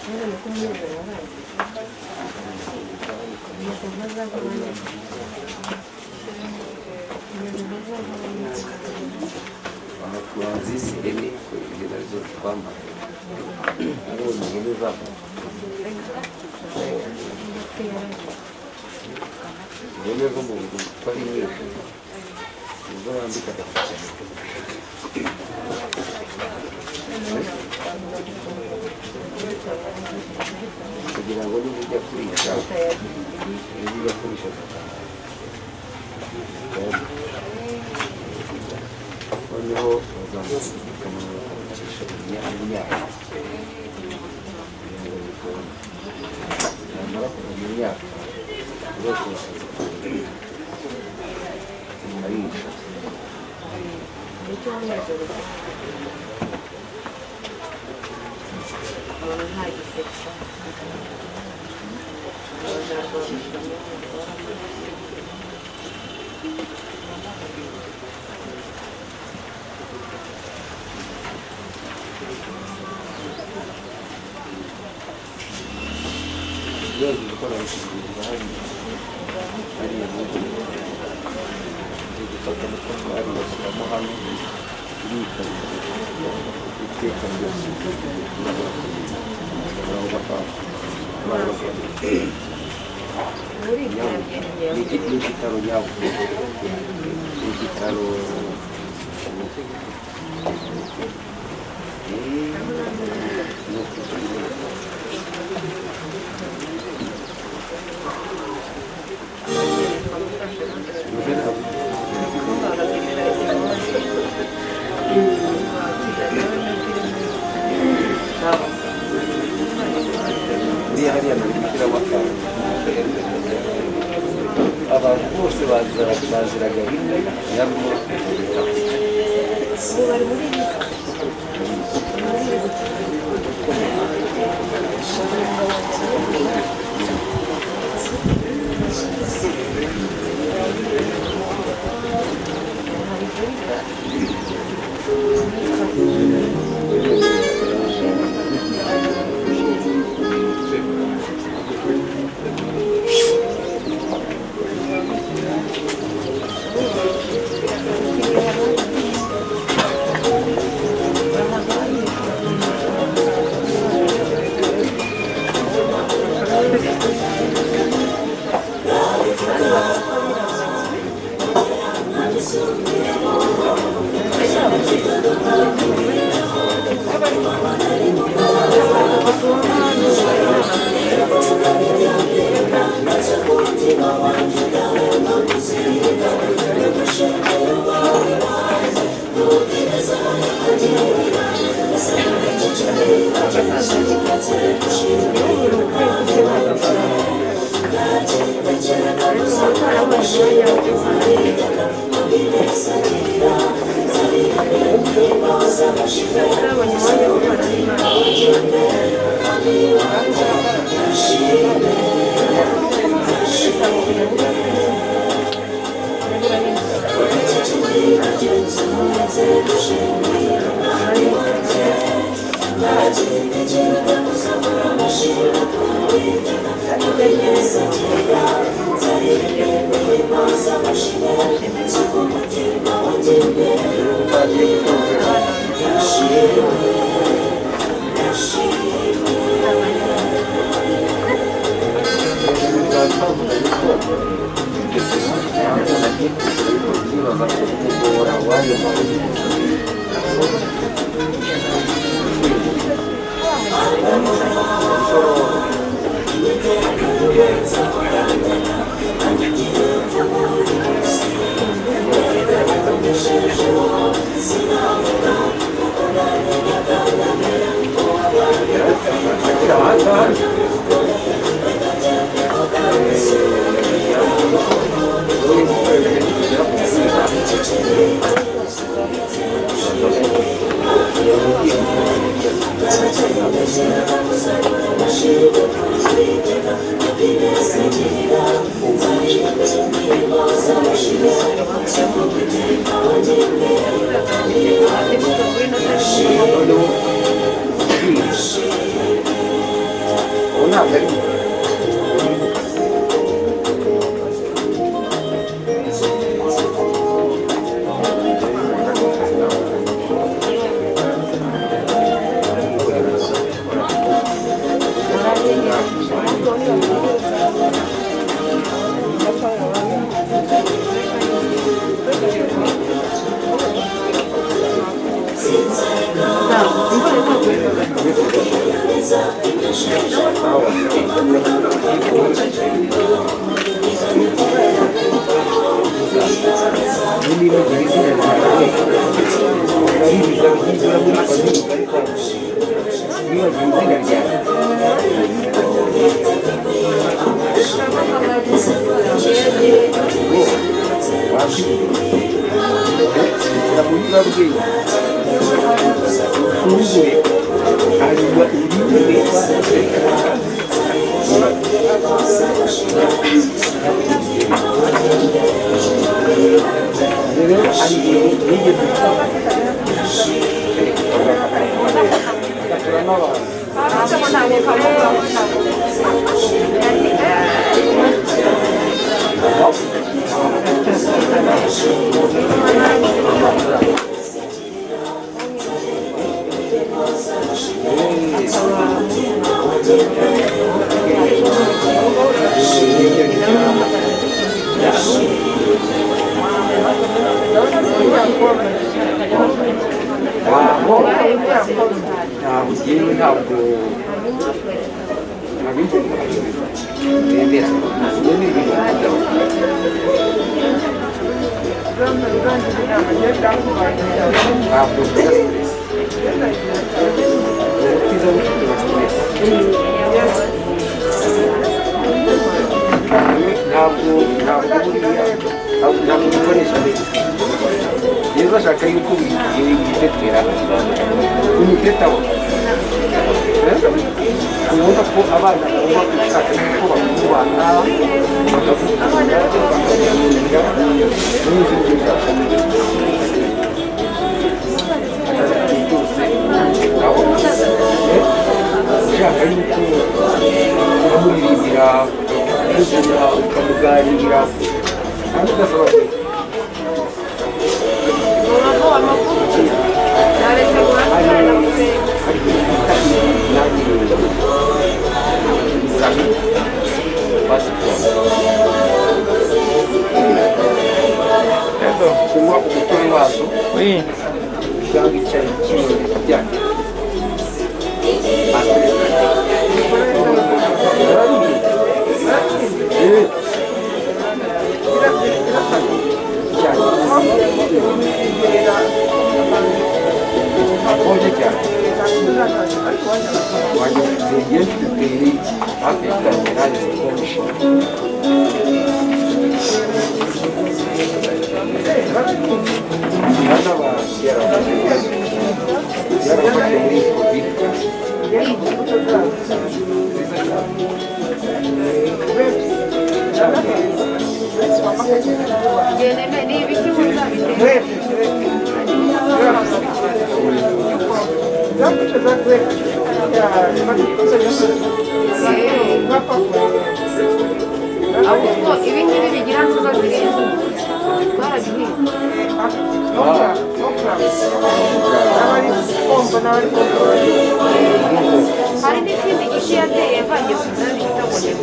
abaturanzisi ihene ihene arizo twambaye abonye ihene zabo ihene zo mu bintu twari nyinshi nizo bambika kugira ngo nibujya kurisha noneho bazamucisha imyaka yamara kuva mu myaka bose arisha Yogi gukora ibishyikiriza hariya n'ubu gufata amatafari bashyiramo hano ibika iteka ryose ni igitaro nyabo ni igitaro abantu bose baziraga rimwe yarimo akonje cyane wanjye tugiye tuteri hafi y'iterambere rikomeje hano yarafashe muri covid ahubwo ibi ngibi bigira inzoga zirindwi hari n'ikindi giti yateye yavangiye ku munani kitaboneka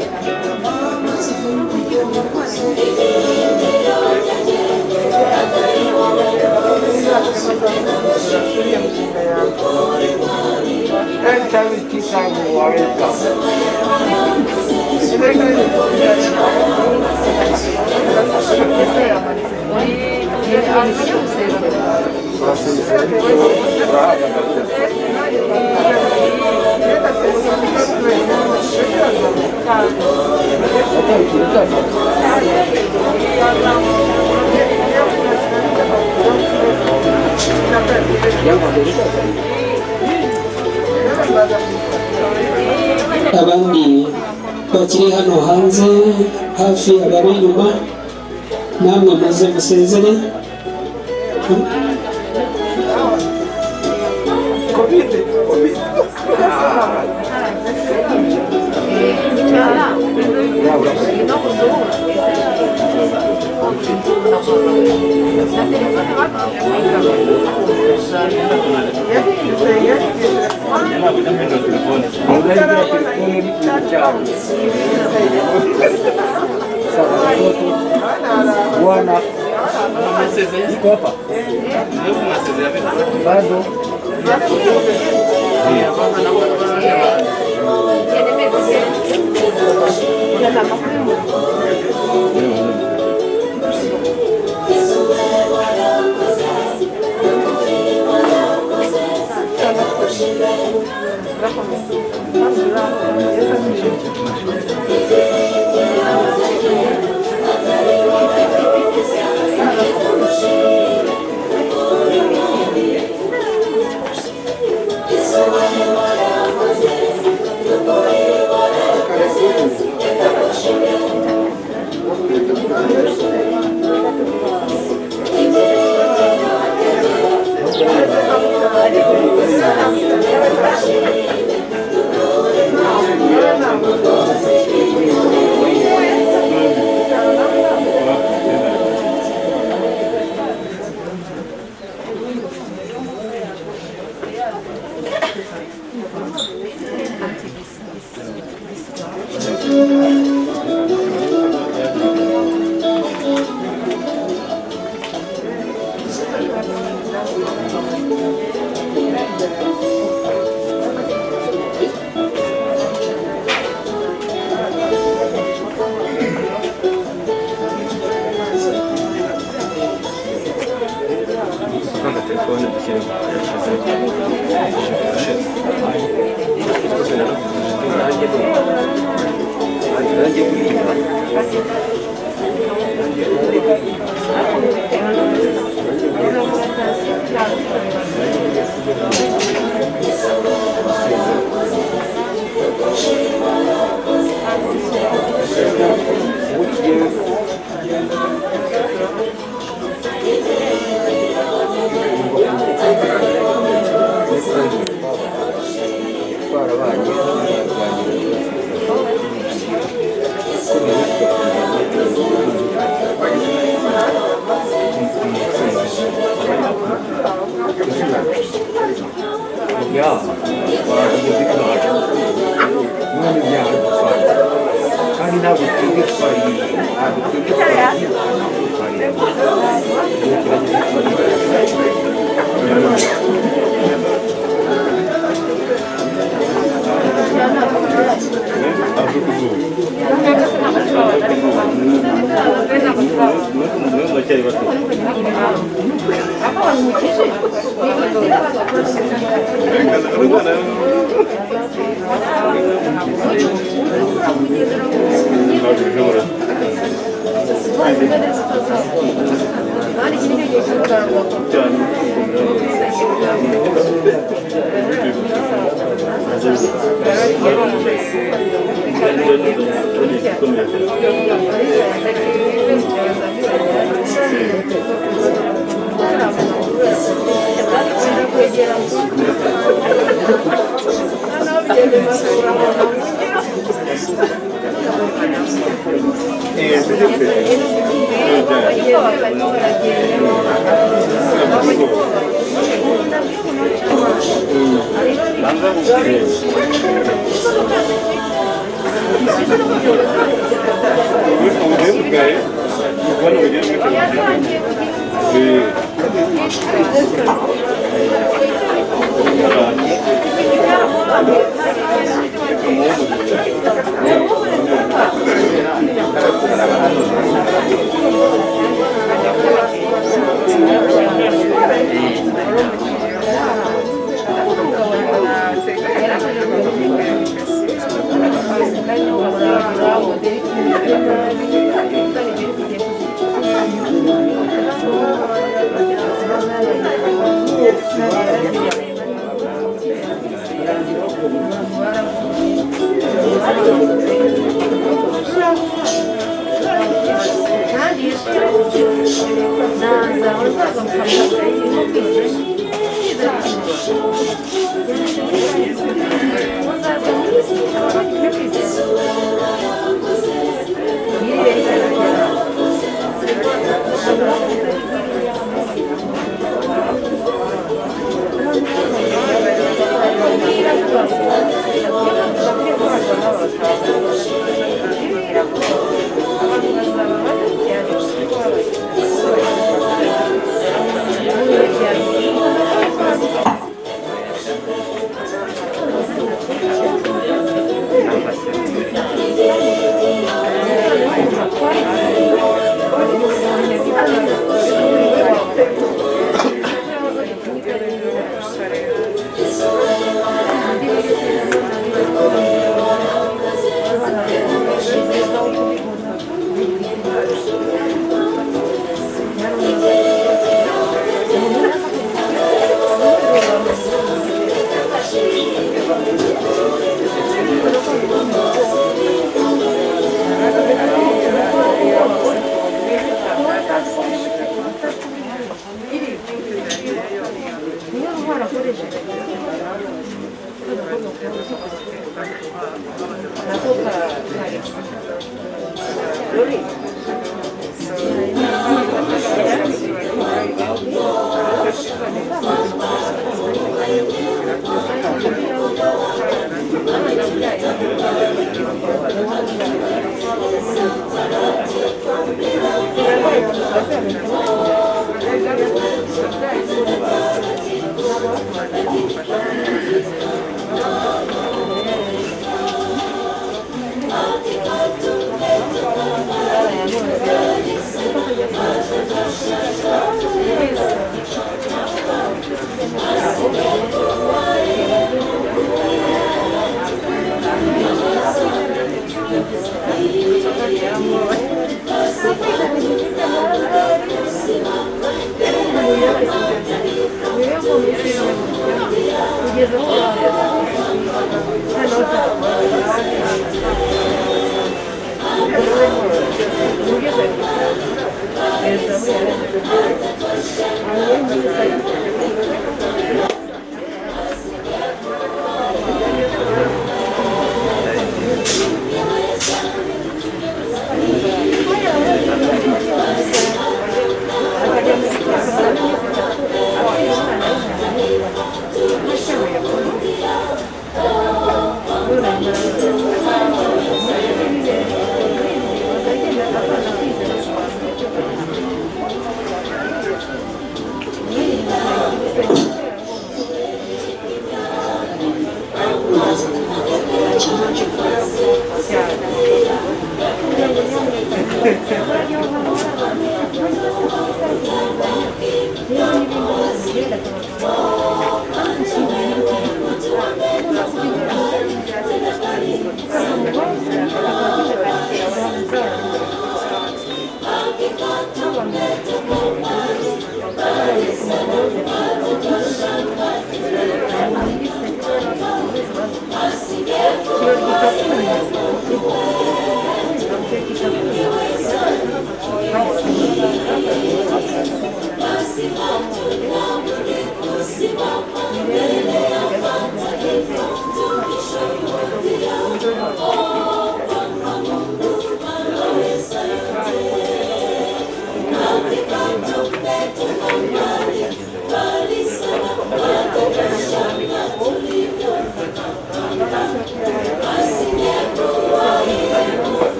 abandi bakiri hano hanze hafi abari inyuma namwe muze musezere Bwana iko hapa bado Não bakiri bato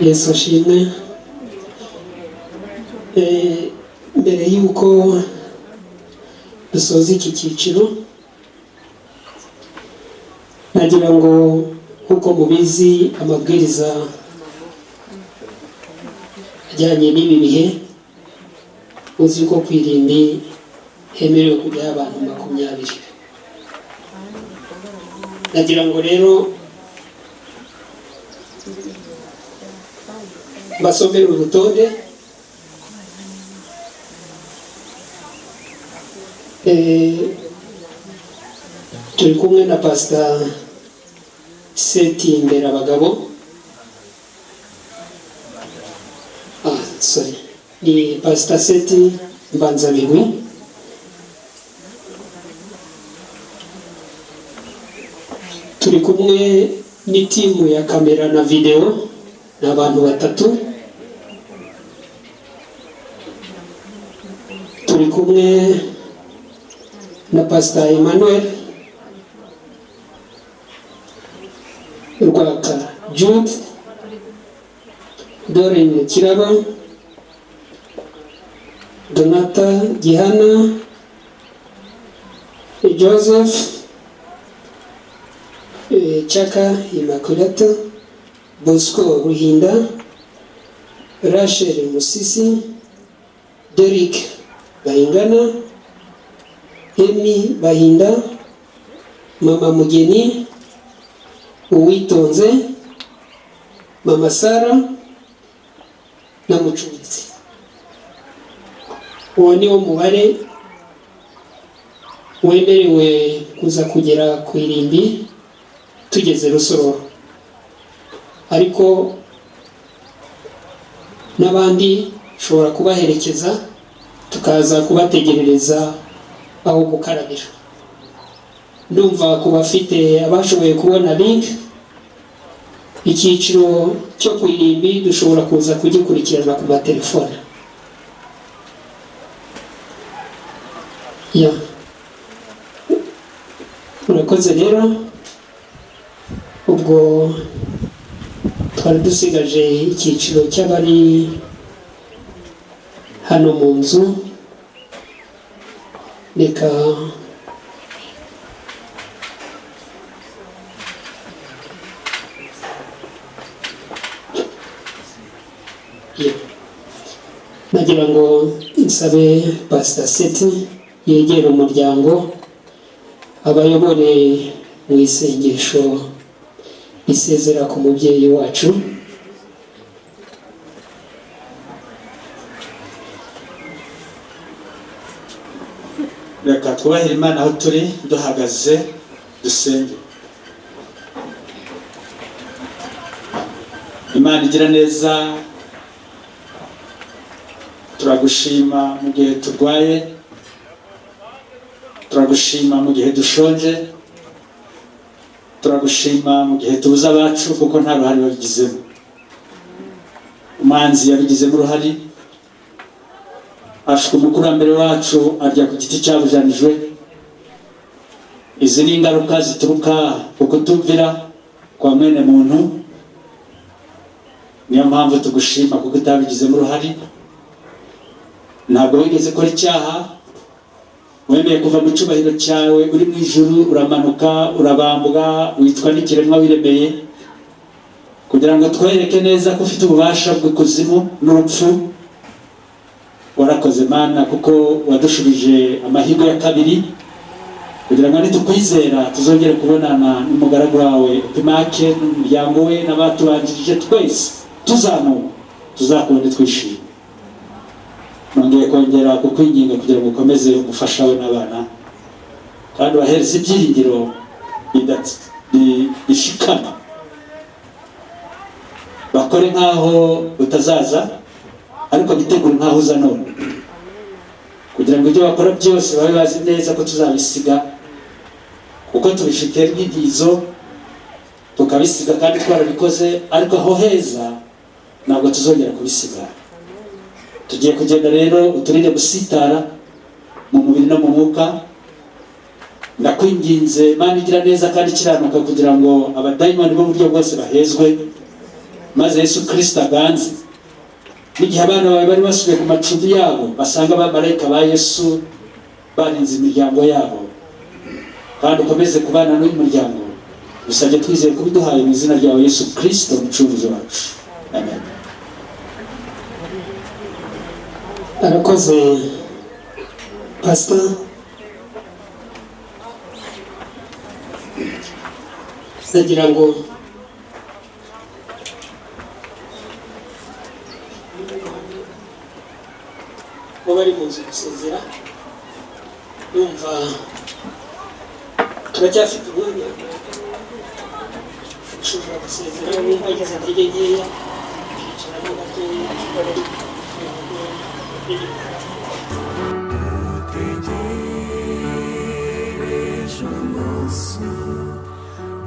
Yesu ashimwe. Mbere y'uko dusoza iki cyiciro nagira ngo nk'uko mubizi amabwiriza ajyanye n'ibi bihe uzi ko kwirinda hemerewe kujya abantu 20. Nagira ngo rero basomere urutonde turi kumwe na Pastor Seti Imbere abagabo ni Pastor Seti Mbanzabigwi, turi kumwe n'itimu ya kamera na video n'abantu 3, turi kumwe na Pastor Emmanuel Rwaka Jude, Doreen Kiraba, Donata Gihana, Joseph Chaka Immaculata, Bosco Ruhinda, Rachel Musisi, Derek Bahingana, Emi Bahinda, Mama Mugeni, Uwitonze, Mama Sara na Mucunzi. uwo niwo mubare wemerewe kuza kugera ku irimbi tugeze Rusororo, ariko n'abandi ushobora kubaherekeza tukaza kubategerereza aho gukarabira. Ndumva ku bafite abashoboye kubona link, icyiciro cyo ku irimbi dushobora kuza kugikurikirana ku matelefone. Murakoze rero, ubwo twari dusigaje icyiciro cy'abari hano mu nzu. Reka nagira ngo nsabe Pastor Seti yegere umuryango abayobore mu isengesho isezera ku mubyeyi wacu. Reka twubahire Imana aho turi duhagaze dusenge. Imana igira neza, turagushima mu gihe turwaye, turagushima mu gihe dushonje, turagushima mu gihe tubuze abacu kuko nta ruhare wabigizemo. Umanzi yabigizemo uruhare, ashika umukurambere wacu arya ku giti cyabujanijwe. Izi ni ingaruka zituruka ku kutumvira kwa mwene muntu. Niyo mpamvu tugushima kuko utabigizemo uruhare. Ntabwo wigeze ukora icyaha, wemeye kuva mu cyubahiro cyawe uri mu ijuru, uramanuka urabambwa, witwa n'ikiremwa wiremeye, kugira ngo twereke neza ko ufite ububasha bw'ikuzimu n'urupfu. Warakoze Mana kuko wadushubije amahirwe ya kabiri, kugira ngo nitukwizera tuzongere kubonana n'umugaragu wawe Epimake n'umuryango we n'abatubanjirije twese tuzakubone twishimye. Nongeye kongera kukwinginga kugira ngo ukomeze umufasha we n'abana, kandi bahereze ibyiringiro bishikana, bakore nk'aho utazaza ariko bitegure nk'aho uza none, kugira ngo ibyo bakora byose babe bazi neza ko tuzabisiga, kuko tubifite nk'intizo tukabisiga kandi twarabikoze, ariko aho heza ntabwo tuzongera kubisiga. Tugiye kugenda rero, uturinde gusitara mu mubiri no mu mwuka. Ndakwinginze Mana igira neza kandi ikiranuka, kugira ngo abadayimoni bo mu buryo bwose bahezwe, maze Yesu Kristo aganze. N'igihe abana bawe bari basubiye ku macumbi yabo, basanga abamarayika ba Yesu barinze imiryango yabo, kandi ukomeze kubana n'uyu muryango. Bisabye twizeye kubiduhaye mu izina ryawe Yesu Kristo umucunguzi wacu, amen. Arakoze Pastor. Ndagira ngo bari mu nzu gusezera, yumva turacyafite umwanya ushobora gusezera, wumva ageze intege nkeya, yicaramo gatoya. Dutegereje umunsi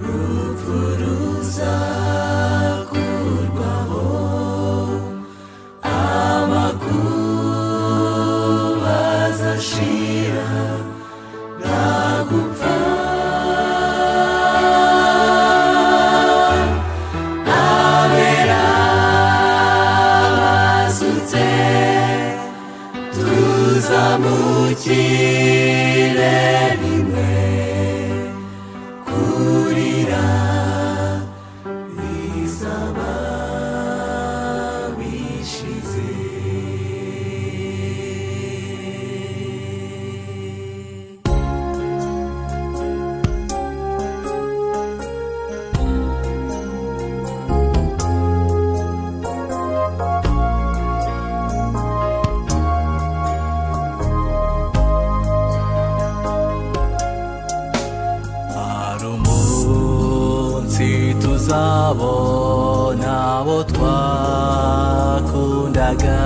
urupfu ruzakurwaho, amakuba azashira nta gupfa, abera bazutse tuzamukire rimwe, kurira bizaba bishize. tuzabona abo twakundaga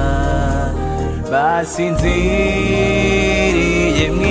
basinziriye mu